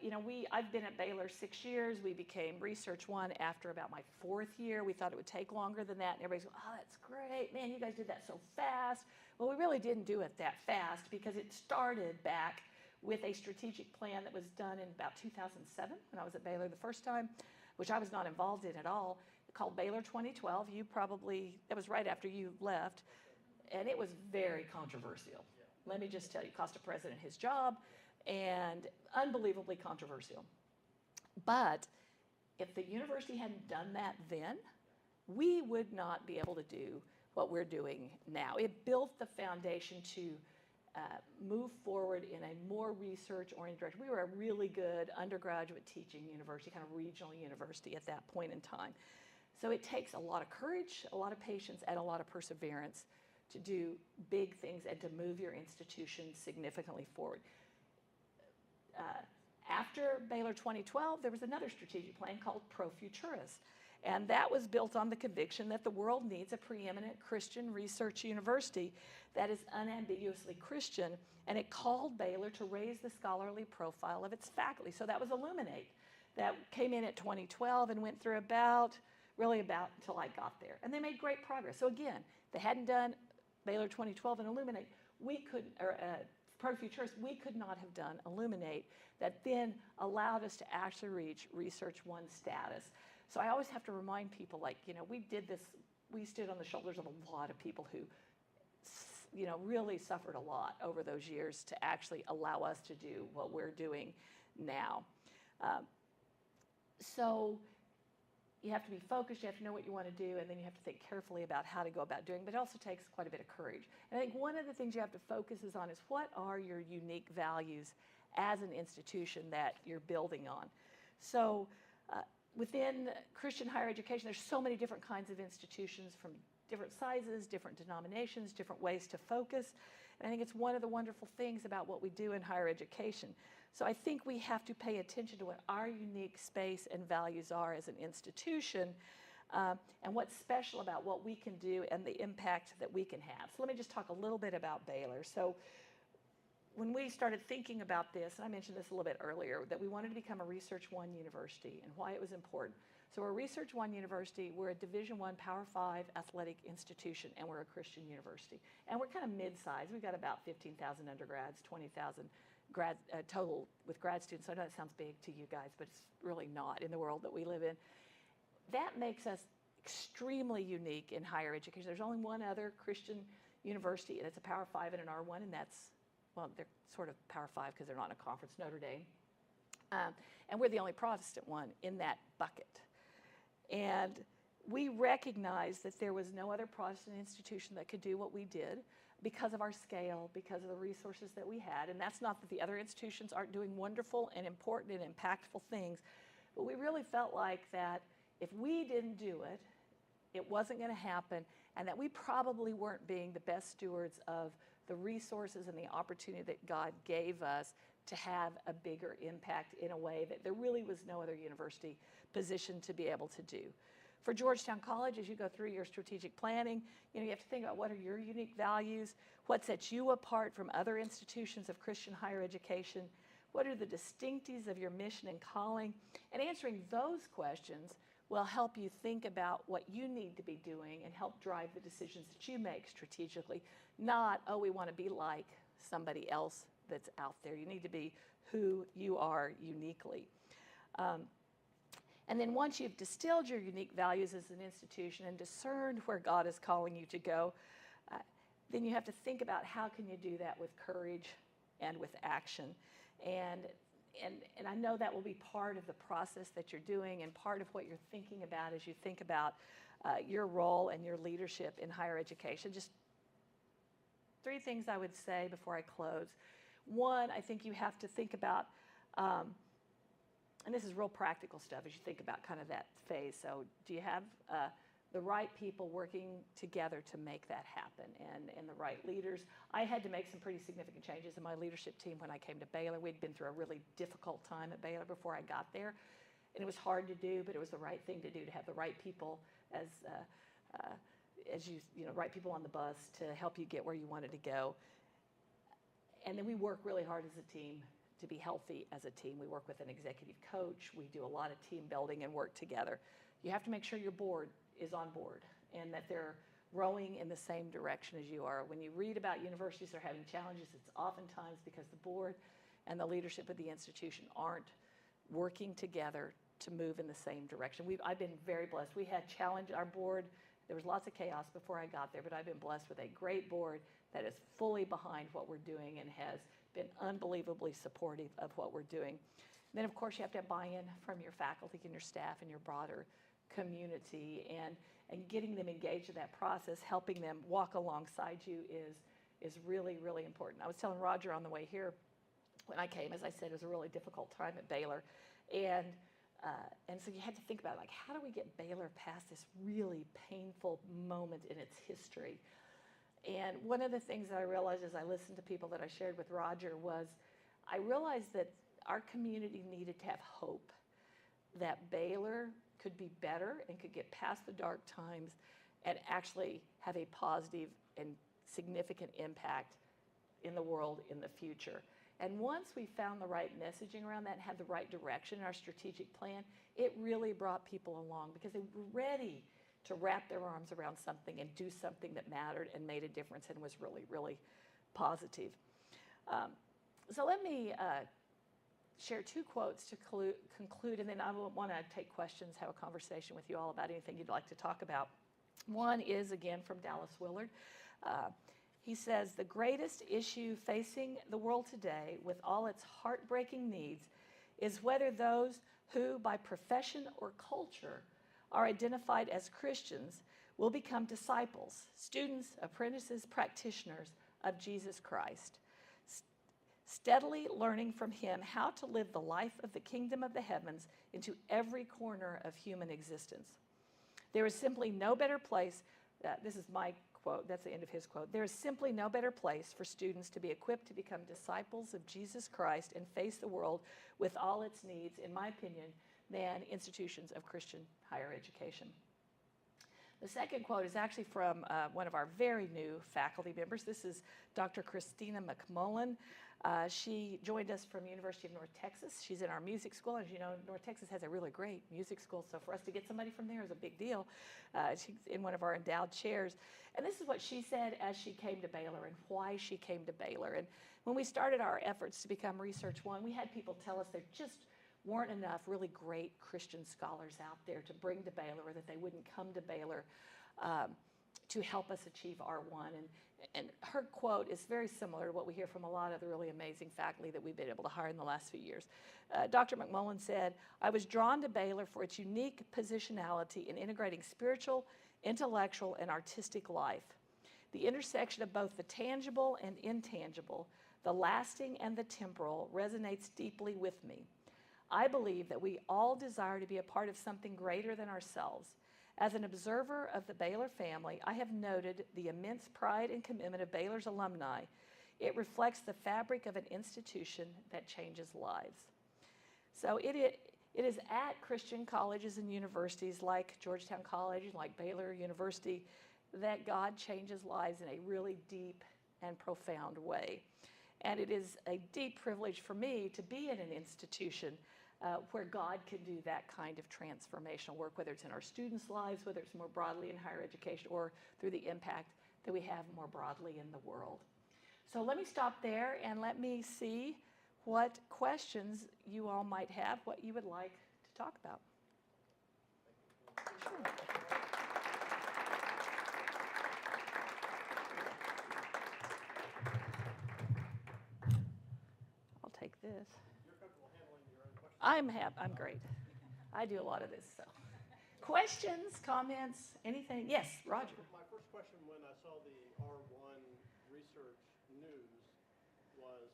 I've been at Baylor 6 years. We became Research One after about my 4th year. We thought it would take longer than that. And everybody's going, oh, that's great. Man, you guys did that so fast. Well, we really didn't do it that fast because it started back with a strategic plan that was done in about 2007 when I was at Baylor the first time, which I was not involved in at all, called Baylor 2012. That was right after you left. And it was very controversial. Let me just tell you, cost a president his job, and unbelievably controversial. But if the university hadn't done that then, we would not be able to do what we're doing now. It built the foundation to move forward in a more research-oriented direction. We were a really good undergraduate teaching university, kind of regional university at that point in time. So it takes a lot of courage, a lot of patience, and a lot of perseverance to do big things and to move your institution significantly forward. After Baylor 2012, there was another strategic plan called Pro Futurist. And that was built on the conviction that the world needs a preeminent Christian research university that is unambiguously Christian. And it called Baylor to raise the scholarly profile of its faculty. So that was Illuminate. That came in at 2012 and went through really about until I got there. And they made great progress. So again, they hadn't done Baylor 2012 and Illuminate. Pro Futurist, we could not have done Illuminate, that then allowed us to actually reach Research 1 status. So I always have to remind people, like, we did this, we stood on the shoulders of a lot of people who, really suffered a lot over those years to actually allow us to do what we're doing now. So you have to be focused, you have to know what you want to do, and then you have to think carefully about how to go about doing it, but it also takes quite a bit of courage. And I think one of the things you have to focus on is what are your unique values as an institution that you're building on. So within Christian higher education, there's so many different kinds of institutions from different sizes, different denominations, different ways to focus. And I think it's one of the wonderful things about what we do in higher education. So I think we have to pay attention to what our unique space and values are as an institution, and what's special about what we can do and the impact that we can have. So let me just talk a little bit about Baylor. So when we started thinking about this, and I mentioned this a little bit earlier, that we wanted to become a Research 1 university and why it was important. So we're a Research 1 university, we're a Division I Power 5 athletic institution, and we're a Christian university. And we're kind of mid-sized. We've got about 15,000 undergrads, 20,000 total with grad students. I know that sounds big to you guys, but it's really not in the world that we live in. That makes us extremely unique in higher education. There's only one other Christian university, and it's a Power 5 and an R1, and that's, well, they're sort of Power 5 because they're not in a conference, Notre Dame. And we're the only Protestant one in that bucket. And we recognized that there was no other Protestant institution that could do what we did because of our scale, because of the resources that we had. And that's not that the other institutions aren't doing wonderful and important and impactful things, but we really felt like that if we didn't do it, it wasn't going to happen, and that we probably weren't being the best stewards of the resources and the opportunity that God gave us to have a bigger impact in a way that there really was no other university positioned to be able to do. For Georgetown College, as you go through your strategic planning, you have to think about what are your unique values, what sets you apart from other institutions of Christian higher education, what are the distinctives of your mission and calling, and answering those questions will help you think about what you need to be doing and help drive the decisions that you make strategically, not, oh, we want to be like somebody else that's out there. You need to be who you are uniquely. And then once you've distilled your unique values as an institution and discerned where God is calling you to go, then you have to think about how can you do that with courage and with action. And I know that will be part of the process that you're doing and part of what you're thinking about as you think about your role and your leadership in higher education. Just 3 things I would say before I close. One, I think you have to think about, and this is real practical stuff as you think about kind of that phase. So do you have the right people working together to make that happen and the right leaders? I had to make some pretty significant changes in my leadership team when I came to Baylor. We'd been through a really difficult time at Baylor before I got there. And it was hard to do, but it was the right thing to do, to have the right people as right people on the bus to help you get where you wanted to go. And then we work really hard as a team to be healthy as a team. We work with an executive coach. We do a lot of team building and work together. You have to make sure your board is on board and that they're rowing in the same direction as you are. When you read about universities that are having challenges, it's oftentimes because the board and the leadership of the institution aren't working together to move in the same direction. I've been very blessed. We had challenged our board. There was lots of chaos before I got there, but I've been blessed with a great board that is fully behind what we're doing and has been unbelievably supportive of what we're doing. Then, of course, you have to have buy-in from your faculty and your staff and your broader community, and getting them engaged in that process, helping them walk alongside you is really, really important. I was telling Roger on the way here, when I came, as I said, it was a really difficult time at Baylor, and so you had to think about, like, how do we get Baylor past this really painful moment in its history? And one of the things that I realized as I listened to people that I shared with Roger was, I realized that our community needed to have hope, that Baylor could be better and could get past the dark times and actually have a positive and significant impact in the world in the future. And once we found the right messaging around that and had the right direction in our strategic plan, it really brought people along because they were ready to wrap their arms around something and do something that mattered and made a difference and was really, really positive. So let me share two quotes to conclude, and then I will want to take questions, have a conversation with you all about anything you'd like to talk about. One is, again, from Dallas Willard. He says, "The greatest issue facing the world today, with all its heartbreaking needs, is whether those who, by profession or culture, are identified as Christians will become disciples, students, apprentices, practitioners of Jesus Christ, steadily learning from him how to live the life of the kingdom of the heavens into every corner of human existence. There is simply no better place," this is my quote, that's the end of his quote, "there is simply no better place for students to be equipped to become disciples of Jesus Christ and face the world with all its needs, in my opinion, than institutions of Christian higher education." The second quote is actually from one of our very new faculty members. This is Dr. Christina McMullen. She joined us from University of North Texas. She's in our music school. As you know, North Texas has a really great music school, so for us to get somebody from there is a big deal. She's in one of our endowed chairs. And this is what she said as she came to Baylor and why she came to Baylor. And when we started our efforts to become Research One, we had people tell us there just weren't enough really great Christian scholars out there to bring to Baylor, or that they wouldn't come to Baylor to help us achieve R1. And her quote is very similar to what we hear from a lot of the really amazing faculty that we've been able to hire in the last few years. Dr. McMullen said, "I was drawn to Baylor for its unique positionality in integrating spiritual, intellectual, and artistic life. The intersection of both the tangible and intangible, the lasting and the temporal, resonates deeply with me. I believe that we all desire to be a part of something greater than ourselves. As an observer of the Baylor family, I have noted the immense pride and commitment of Baylor's alumni. It reflects the fabric of an institution that changes lives." So it is at Christian colleges and universities like Georgetown College, like Baylor University, that God changes lives in a really deep and profound way. And it is a deep privilege for me to be in an institution where God can do that kind of transformational work, whether it's in our students' lives, whether it's more broadly in higher education, or through the impact that we have more broadly in the world. So let me stop there and let me see what questions you all might have, what you would like to talk about. Sure. I'll take this. I'm great. I do a lot of this, so. Questions, comments, anything? Yes, Roger. My first question when I saw the R1 research news was,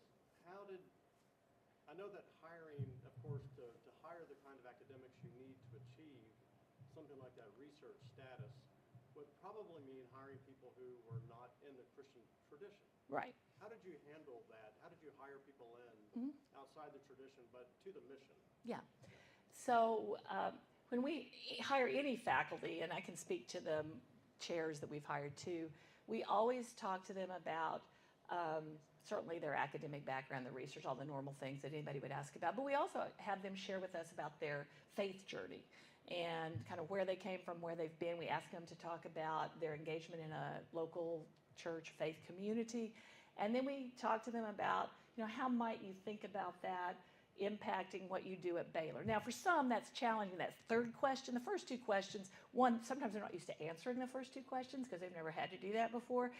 I know that hiring, of course, to hire the kind of academics you need to achieve something like that research status would probably mean hiring people who were not in the Christian tradition. Right. How did you handle that? How did you hire people in outside the tradition but to the mission? Yeah. So when we hire any faculty, and I can speak to the chairs that we've hired too, we always talk to them about certainly their academic background, the research, all the normal things that anybody would ask about. But we also have them share with us about their faith journey and kind of where they came from, where they've been. We ask them to talk about their engagement in a local church faith community. And then we talk to them about, how might you think about that impacting what you do at Baylor? Now, for some, that's challenging, that third question. The first two questions, one, sometimes they're not used to answering the first two questions because they've never had to do that before.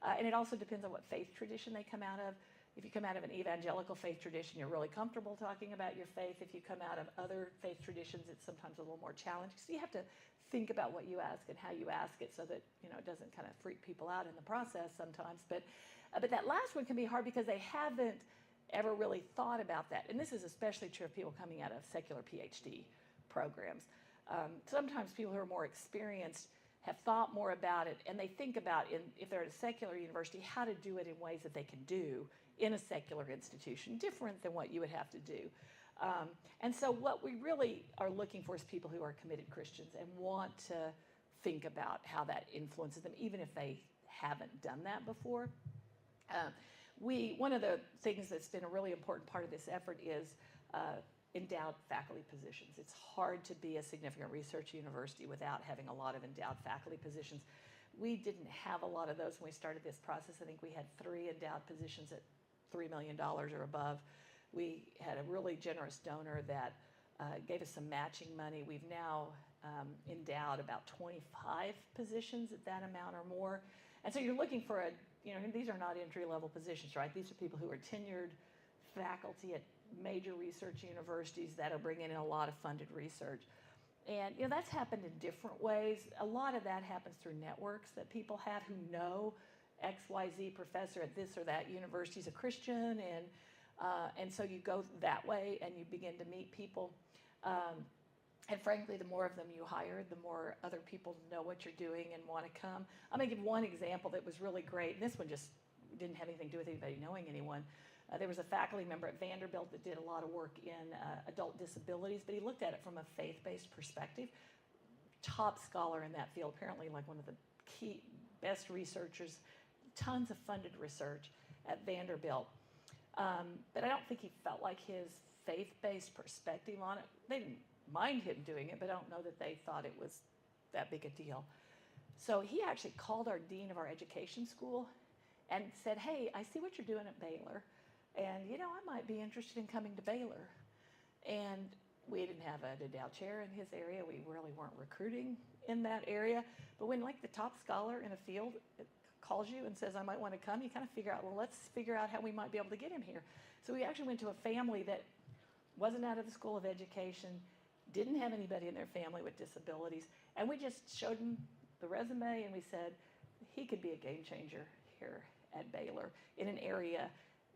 And it also depends on what faith tradition they come out of. If you come out of an evangelical faith tradition, you're really comfortable talking about your faith. If you come out of other faith traditions, it's sometimes a little more challenging. So you have to think about what you ask and how you ask it so that, it doesn't kind of freak people out in the process sometimes. But that last one can be hard because they haven't ever really thought about that. And this is especially true of people coming out of secular PhD programs. Sometimes people who are more experienced have thought more about it, and they think about, if they're at a secular university, how to do it in ways that they can do in a secular institution, different than what you would have to do. And so what we really are looking for is people who are committed Christians and want to think about how that influences them, even if they haven't done that before. One of the things that's been a really important part of this effort is endowed faculty positions. It's hard to be a significant research university without having a lot of endowed faculty positions. We didn't have a lot of those when we started this process. I think we had 3 endowed positions at $3 million or above. We had a really generous donor that gave us some matching money. We've now endowed about 25 positions at that amount or more. And so you're looking for these are not entry-level positions, right? These are people who are tenured faculty at major research universities that are bringing in a lot of funded research. And that's happened in different ways. A lot of that happens through networks that people have who know XYZ professor at this or that university is a Christian, and so you go that way and you begin to meet people. And frankly, the more of them you hire, the more other people know what you're doing and want to come. I'm going to give one example that was really great. And this one just didn't have anything to do with anybody knowing anyone. There was a faculty member at Vanderbilt that did a lot of work in adult disabilities, but he looked at it from a faith-based perspective. Top scholar in that field, apparently like one of the key best researchers, tons of funded research at Vanderbilt. But I don't think he felt like his faith-based perspective on it. They didn't mind him doing it, but I don't know that they thought it was that big a deal. So he actually called our dean of our education school and said, hey, I see what you're doing at Baylor, and I might be interested in coming to Baylor. And we didn't have an endowed chair in his area. We really weren't recruiting in that area. But when like the top scholar in a field calls you and says, I might want to come, you kind of figure out, well, let's figure out how we might be able to get him here. So we actually went to a family that wasn't out of the School of Education, didn't have anybody in their family with disabilities, and we just showed him the resume and we said, he could be a game changer here at Baylor in an area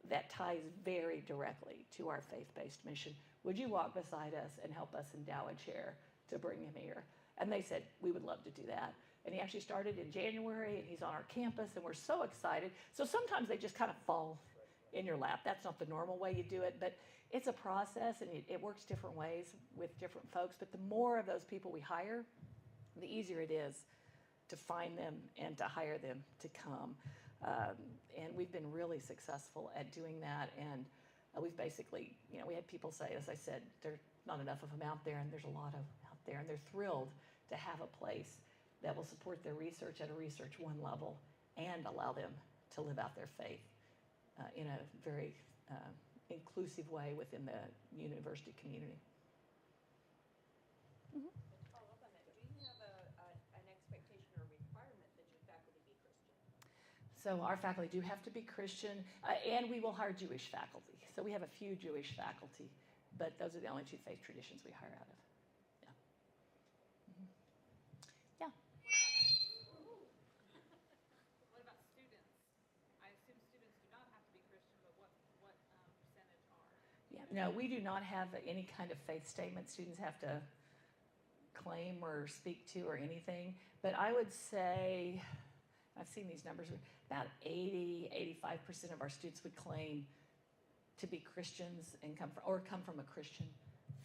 that ties very directly to our faith-based mission. Would you walk beside us and help us endow a chair to bring him here? And they said, we would love to do that. And he actually started in January, and he's on our campus, and we're so excited. So sometimes they just kind of fall in your lap. That's not the normal way you do it, but it's a process, and it works different ways with different folks. But the more of those people we hire, the easier it is to find them and to hire them to come. And we've been really successful at doing that. And we've basically, we had people say, as I said, there's not enough of them out there, and there's a lot of out there, and they're thrilled to have a place that will support their research at a Research 1 level and allow them to live out their faith in a very inclusive way within the university community. Mm-hmm. Follow up on that. Do you have an expectation or requirement that your faculty be Christian? So our faculty do have to be Christian, and we will hire Jewish faculty. So we have a few Jewish faculty, but those are the only 2 faith traditions we hire out of. Yeah. Mm-hmm. Yeah. What about students? I assume students do not have to be Christian, but what percentage are? Yeah. No, we do not have any kind of faith statement students have to claim or speak to or anything. But I would say, I've seen these numbers, about 85% of our students would claim to be Christians and come from a Christian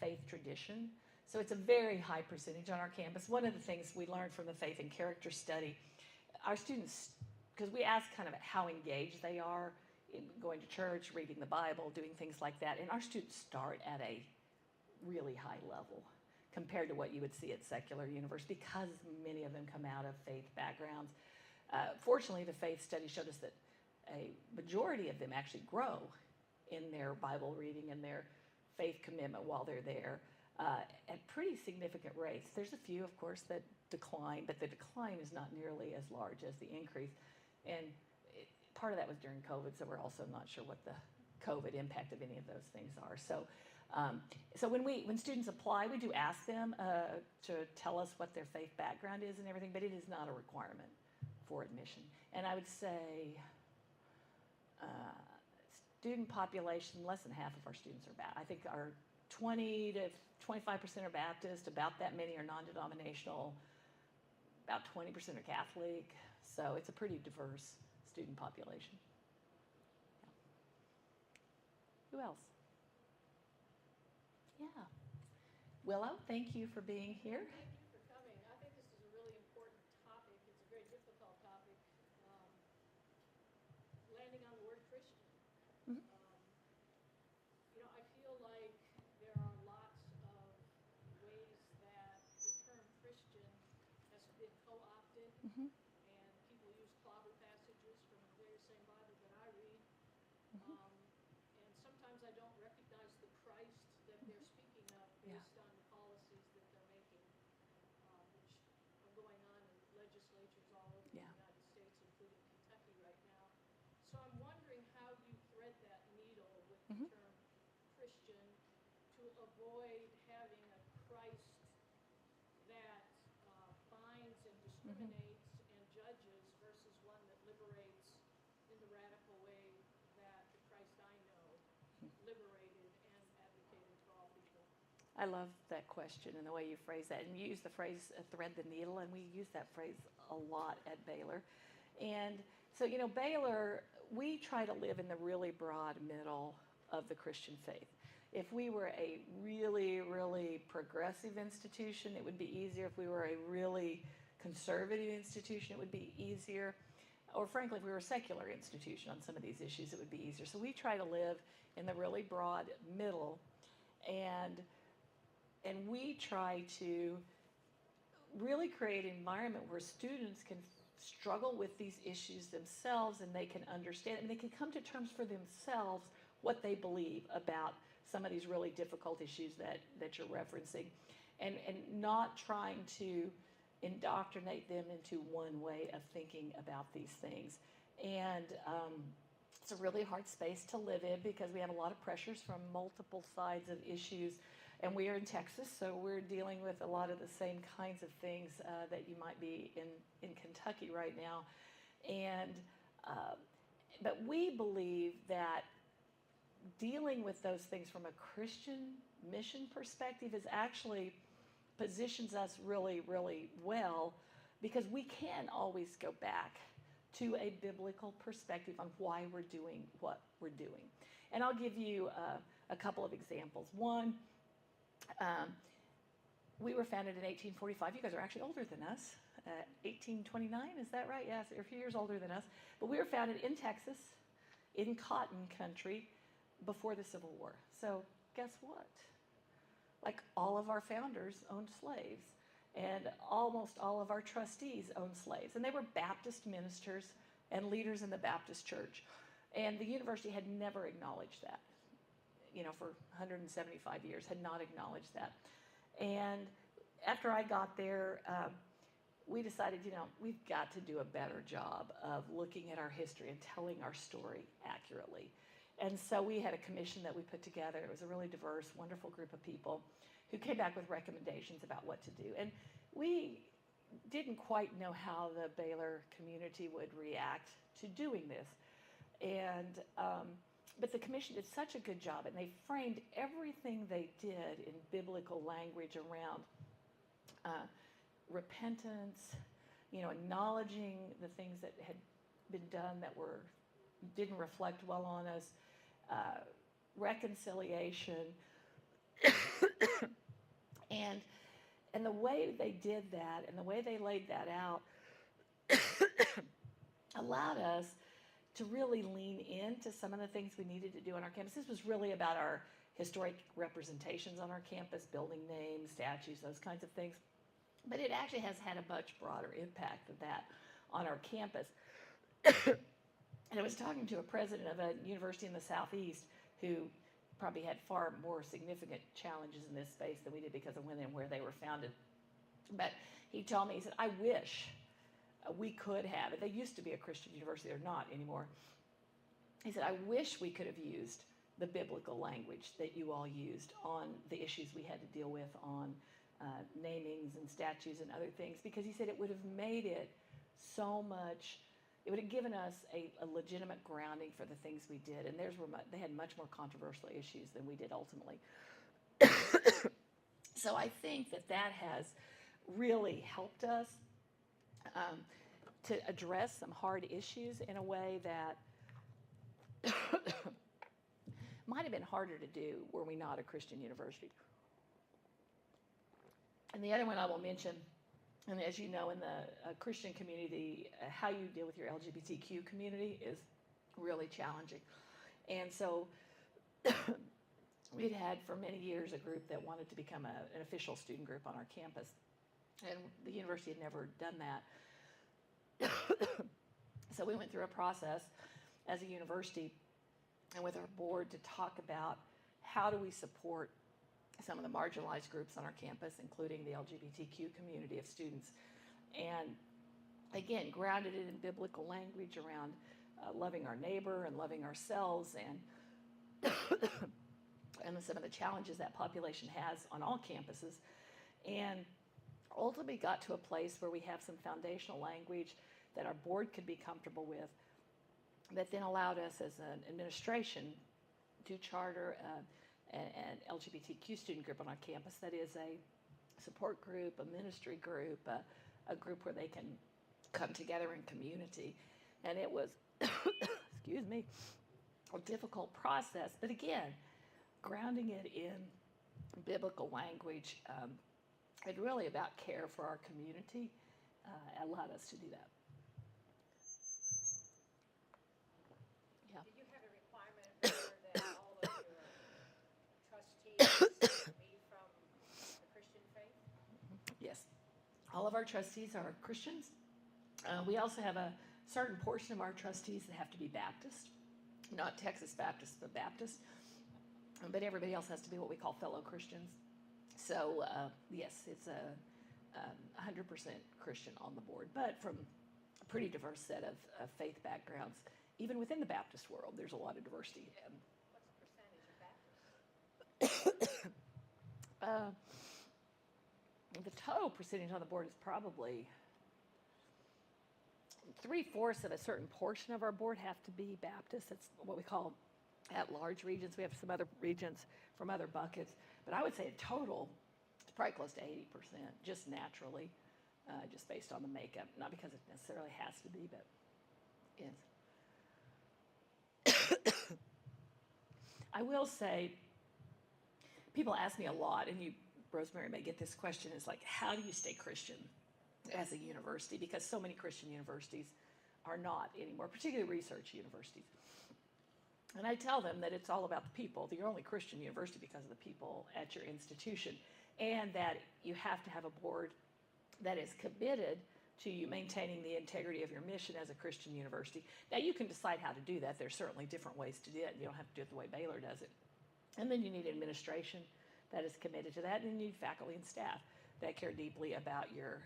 faith tradition. So it's a very high percentage on our campus. One of the things we learned from the faith and character study, our students, because we ask kind of how engaged they are in going to church, reading the Bible, doing things like that, and our students start at a really high level compared to what you would see at secular university because many of them come out of faith backgrounds. Fortunately, the faith study showed us that a majority of them actually grow in their Bible reading and their faith commitment while they're there at pretty significant rates. There's a few, of course, that decline, but the decline is not nearly as large as the increase. And part of that was during COVID, so we're also not sure what the COVID impact of any of those things are. So, so when students apply, we do ask them to tell us what their faith background is and everything, but it is not a requirement for admission. And I would say student population, less than half of our students are Baptist. I think our 20 to 25% are Baptist, about that many are non-denominational, about 20% are Catholic, so it's a pretty diverse student population. Yeah. Who else? Yeah. Willow, thank you for being here. Thank you for coming. I think this is a really important topic. It's a very difficult topic. Landing on the word Christian. Mhm. I feel like there are lots of ways that the term Christian has been co-opted, Mhm. and people use clobber passages from the very same Bible that I read. Mhm. And sometimes I don't recognize the Christ that they're speaking of Yeah. based on the policies that they're making, which are going on in legislatures all over Yeah. the United States, including Kentucky right now. So I'm wondering how you thread that needle with the Mhm. term Christian to avoid having a Christ that finds and discriminates and judges versus one that liberates in the radical way that the Christ I know liberated and advocated for all people. I love that question and the way you phrase that. And you use the phrase thread the needle, and we use that phrase a lot at Baylor. And so, Baylor, we try to live in the really broad middle of the Christian faith. If we were a really, really progressive institution, it would be easier. If we were a really conservative institution, it would be easier. Or frankly, if we were a secular institution on some of these issues, it would be easier. So we try to live in the really broad middle, and we try to really create an environment where students can struggle with these issues themselves, and they can understand, and they can come to terms for themselves what they believe about some of these really difficult issues that you're referencing, and not trying to indoctrinate them into one way of thinking about these things. And it's a really hard space to live in because we have a lot of pressures from multiple sides of issues. And we are in Texas, so we're dealing with a lot of the same kinds of things that you might be in Kentucky right now. And but we believe that dealing with those things from a Christian mission perspective is actually positions us really, really well, because we can always go back to a biblical perspective on why we're doing what we're doing. And I'll give you a couple of examples. One, we were founded in 1845. You guys are actually older than us. 1829, is that right? Yes, you're a few years older than us. But we were founded in Texas, in cotton country, before the Civil War. So guess what? Like, all of our founders owned slaves, and almost all of our trustees owned slaves. And they were Baptist ministers and leaders in the Baptist church. And the university had never acknowledged that. For 175 years, had not acknowledged that. And after I got there, we decided, we've got to do a better job of looking at our history and telling our story accurately. And so we had a commission that we put together. It was a really diverse, wonderful group of people who came back with recommendations about what to do. And we didn't quite know how the Baylor community would react to doing this. And but the commission did such a good job, and they framed everything they did in biblical language around repentance, acknowledging the things that had been done that didn't reflect well on us, reconciliation, and the way they did that and the way they laid that out allowed us to really lean into some of the things we needed to do on our campus. This was really about our historic representations on our campus, building names, statues, those kinds of things. But it actually has had a much broader impact than that on our campus. And I was talking to a president of a university in the Southeast who probably had far more significant challenges in this space than we did because of when and where they were founded. But he told me, he said, I wish we could have, they used to be a Christian university, they're not anymore. He said, I wish we could have used the biblical language that you all used on the issues we had to deal with on namings and statues and other things, because he said it would have made it so much, it would have given us a legitimate grounding for the things we did. And they had much more controversial issues than we did ultimately. So I think that has really helped us to address some hard issues in a way that might have been harder to do were we not a Christian university. And the other one I will mention, and as you know, in the Christian community, how you deal with your LGBTQ community is really challenging. And so we'd had for many years a group that wanted to become an official student group on our campus. And the university had never done that. So we went through a process as a university and with our board to talk about how do we support some of the marginalized groups on our campus, including the LGBTQ community of students. And again, grounded it in biblical language around loving our neighbor and loving ourselves, and and some of the challenges that population has on all campuses. And ultimately got to a place where we have some foundational language that our board could be comfortable with, that then allowed us as an administration to charter an LGBTQ student group on our campus that is a support group, a ministry group, a group where they can come together in community. And it was, excuse me, a difficult process, but again, grounding it in biblical language and really about care for our community allowed us to do that. Yeah. Do you have a requirement that all of your trustees be from the Christian faith? Yes. All of our trustees are Christians. We also have a certain portion of our trustees that have to be Baptist, not Texas Baptist, but Baptist. But everybody else has to be what we call fellow Christians. So, yes, it's a 100% Christian on the board, but from a pretty diverse set of faith backgrounds. Even within the Baptist world, there's a lot of diversity. What's the percentage of Baptists? The total percentage on the board is probably 3/4 of a certain portion of our board have to be Baptist. That's what we call at-large regions. We have some other regions from other buckets, but I would say in total, it's probably close to 80%, just naturally, just based on the makeup. Not because it necessarily has to be, but is. I will say, people ask me a lot, and you, Rosemary, may get this question, is like, how do you stay Christian as a university? Because so many Christian universities are not anymore, particularly research universities. And I tell them that it's all about the people. You're only Christian university because of the people at your institution, and that you have to have a board that is committed to you maintaining the integrity of your mission as a Christian university. Now, you can decide how to do that. There's certainly different ways to do it. You don't have to do it the way Baylor does it. And then you need administration that is committed to that, and you need faculty and staff that care deeply about your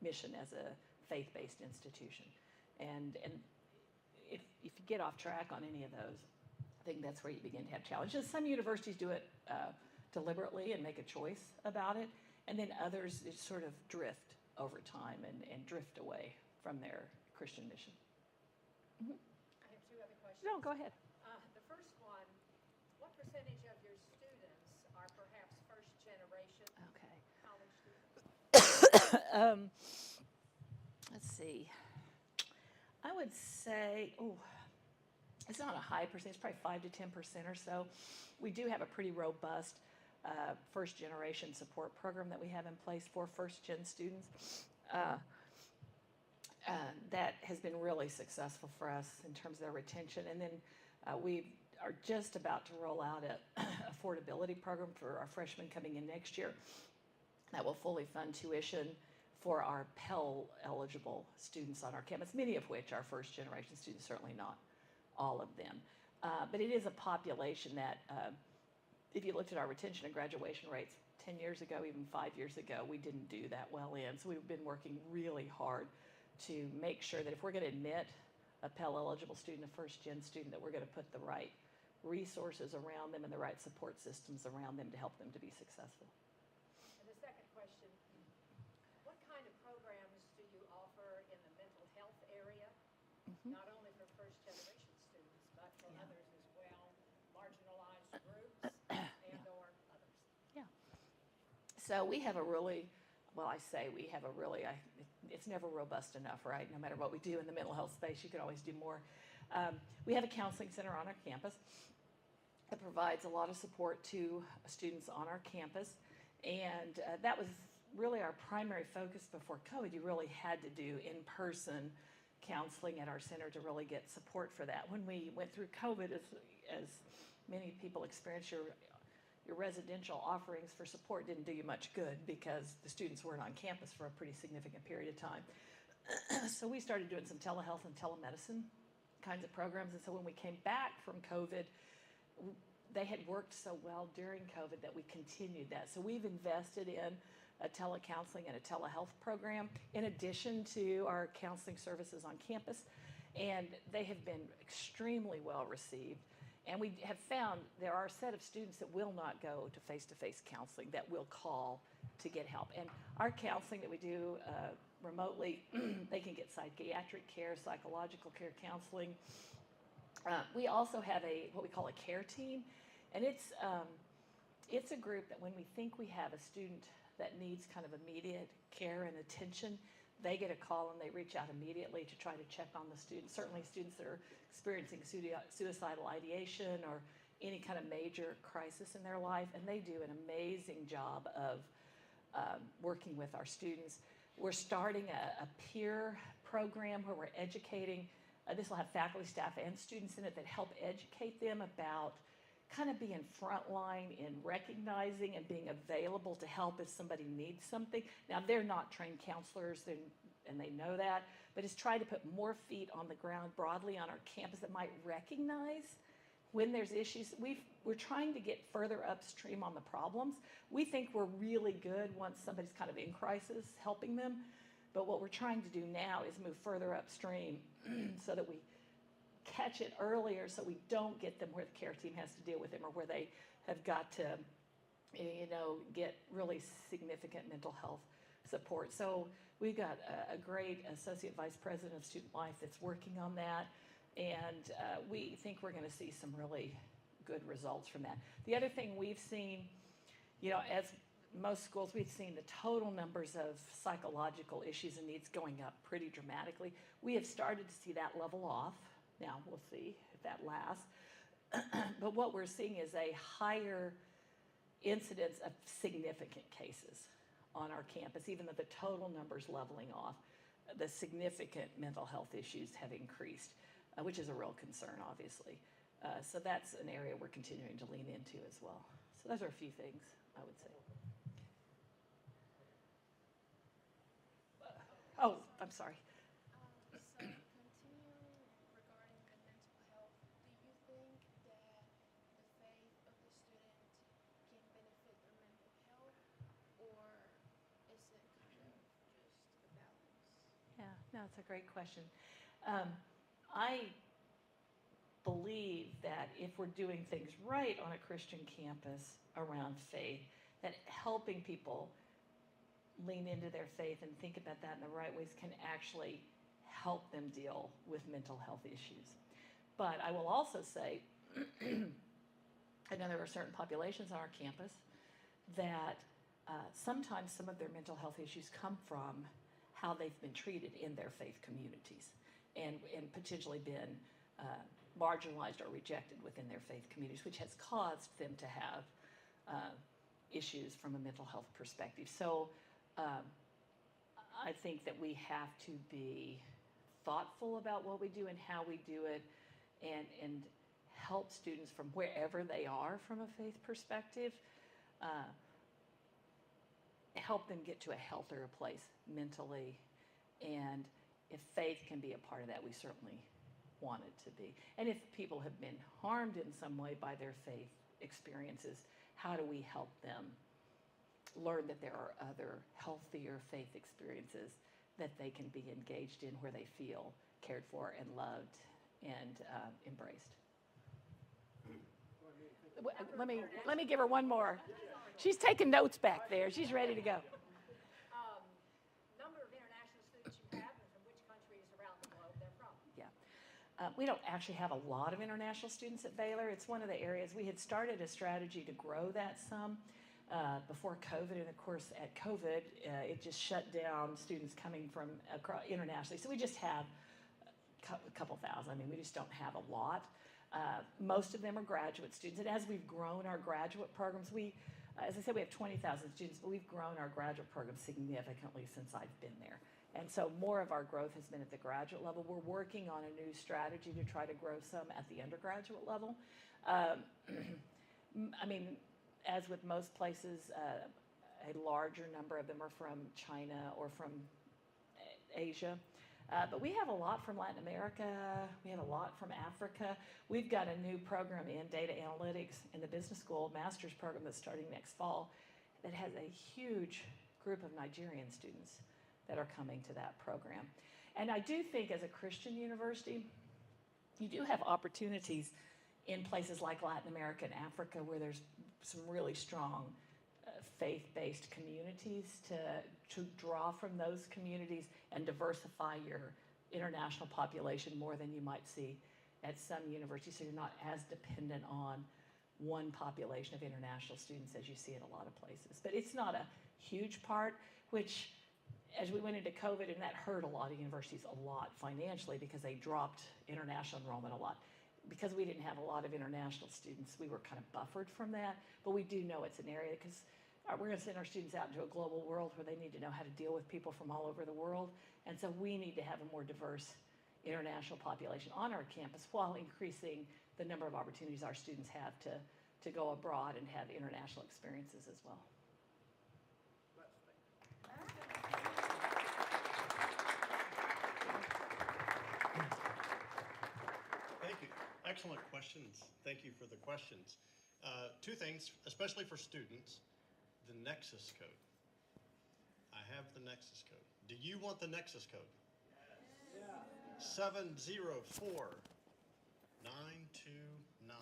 mission as a faith-based institution. And if you get off track on any of those, I think that's where you begin to have challenges. Some universities do it deliberately and make a choice about it, and then others just sort of drift over time and drift away from their Christian mission. Mm-hmm. I have two other questions. No, go ahead. The first one, what percentage of your students are perhaps first-generation college students? Let's see. I would say, it's not a high percentage, it's probably 5 to 10% or so. We do have a pretty robust first-generation support program that we have in place for first-gen students that has been really successful for us in terms of their retention. And then we are just about to roll out an affordability program for our freshmen coming in next year that will fully fund tuition for our Pell-eligible students on our campus, many of which are first-generation students, certainly not all of them. But it is a population that, if you looked at our retention and graduation rates 10 years ago, even 5 years ago, we didn't do that well in. So we've been working really hard to make sure that if we're going to admit a Pell eligible student, a first gen student, that we're going to put the right resources around them and the right support systems around them to help them to be successful. And the second question, what kind of programs do you offer in the mental health area? Not only for first generation students, but for others as well, marginalized groups and or others? Yeah. So we have a really, well, I say we have a really, it's never robust enough, right? No matter what we do in the mental health space, you could always do more. We have a counseling center on our campus that provides a lot of support to students on our campus. And that was really our primary focus before COVID. You really had to do in-person counseling at our center to really get support for that. When we went through COVID, as many people experienced, your residential offerings for support didn't do you much good because the students weren't on campus for a pretty significant period of time. So we started doing some telehealth and telemedicine kinds of programs. And so when we came back from COVID, they had worked so well during COVID that we continued that. So we've invested in a telecounseling and a telehealth program in addition to our counseling services on campus. And they have been extremely well received. And we have found there are a set of students that will not go to face-to-face counseling, that will call to get help. And our counseling that we do remotely, they can get psychiatric care, psychological care counseling. We also have what we call a care team. And it's a group that when we think we have a student that needs kind of immediate care and attention, they get a call and they reach out immediately to try to check on the students. Certainly students that are experiencing suicidal ideation or any kind of major crisis in their life, and they do an amazing job of working with our students. We're starting a peer program where we're educating, this will have faculty, staff, and students in it that help educate them about kind of being frontline in recognizing and being available to help if somebody needs something. Now, they're not trained counselors, and they know that, but it's trying to put more feet on the ground broadly on our campus that might recognize when there's issues. We're trying to get further upstream on the problems. We think we're really good once somebody's kind of in crisis, helping them, but what we're trying to do now is move further upstream so that we catch it earlier, so we don't get them where the care team has to deal with them or where they have got to, get really significant mental health support. So we've got a great associate vice president of student life that's working on that, and we think we're going to see some really good results from that. The other thing we've seen, as most schools, we've seen the total numbers of psychological issues and needs going up pretty dramatically. We have started to see that level off. Now, we'll see if that lasts. But what we're seeing is a higher incidence of significant cases on our campus, even though the total number's leveling off. The significant mental health issues have increased, which is a real concern, obviously. So that's an area we're continuing to lean into as well. So those are a few things, I would say. Oh, I'm sorry. So continuing regarding the mental health, do you think that the faith of the student can benefit their mental health, or is it kind of just a balance? Yeah, no, it's a great question. I believe that if we're doing things right on a Christian campus around faith, that helping people lean into their faith and think about that in the right ways can actually help them deal with mental health issues. But I will also say, I know there are certain populations on our campus that sometimes some of their mental health issues come from how they've been treated in their faith communities and potentially been marginalized or rejected within their faith communities, which has caused them to have issues from a mental health perspective. So I think that we have to be thoughtful about what we do and how we do it, and help students from wherever they are from a faith perspective, help them get to a healthier place mentally. And if faith can be a part of that, we certainly want it to be. And if people have been harmed in some way by their faith experiences, how do we help them learn that there are other healthier faith experiences that they can be engaged in, where they feel cared for and loved and embraced. Let me give her one more. She's taking notes back there. She's ready to go. Number of international students you have and from which countries around the globe they're from. Yeah. We don't actually have a lot of international students at Baylor. It's one of the areas we had started a strategy to grow that some before COVID. And of course, at COVID, it just shut down students coming from internationally. So we just have a couple thousand. I mean, we just don't have a lot. Most of them are graduate students. And as we've grown our graduate programs, as I said, we have 20,000 students, but we've grown our graduate program significantly since I've been there. And so more of our growth has been at the graduate level. We're working on a new strategy to try to grow some at the undergraduate level. I mean, as with most places, a larger number of them are from China or from Asia. But we have a lot from Latin America. We have a lot from Africa. We've got a new program in data analytics in the business school master's program that's starting next fall that has a huge group of Nigerian students that are coming to that program. And I do think as a Christian university, you do have opportunities in places like Latin America and Africa where there's some really strong faith-based communities to draw from those communities and diversify your international population more than you might see at some universities, so you're not as dependent on one population of international students as you see in a lot of places. But it's not a huge part, which as we went into COVID, and that hurt a lot of universities a lot financially because they dropped international enrollment a lot. Because we didn't have a lot of international students, we were kind of buffered from that, but we do know it's an area because we're going to send our students out into a global world where they need to know how to deal with people from all over the world. And so we need to have a more diverse international population on our campus while increasing the number of opportunities our students have to go abroad and have international experiences as well. Thank you. Excellent questions. Thank you for the questions. Two things, especially for students. The Nexus code. I have the Nexus code. Do you want the Nexus code? Yes. Yeah. 704 929.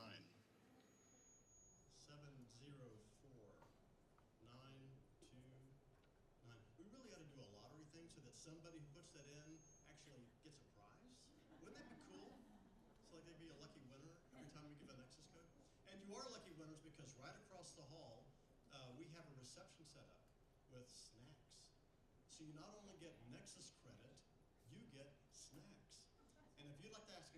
704 929. We really ought to do a lottery thing so that somebody who puts that in actually gets a prize. Wouldn't that be cool? So like they'd be a lucky winner every time we give a Nexus code. And you are lucky winners because right across the hall, we have a reception set up with snacks. So you not only get Nexus credit, you get snacks. And if you'd like to ask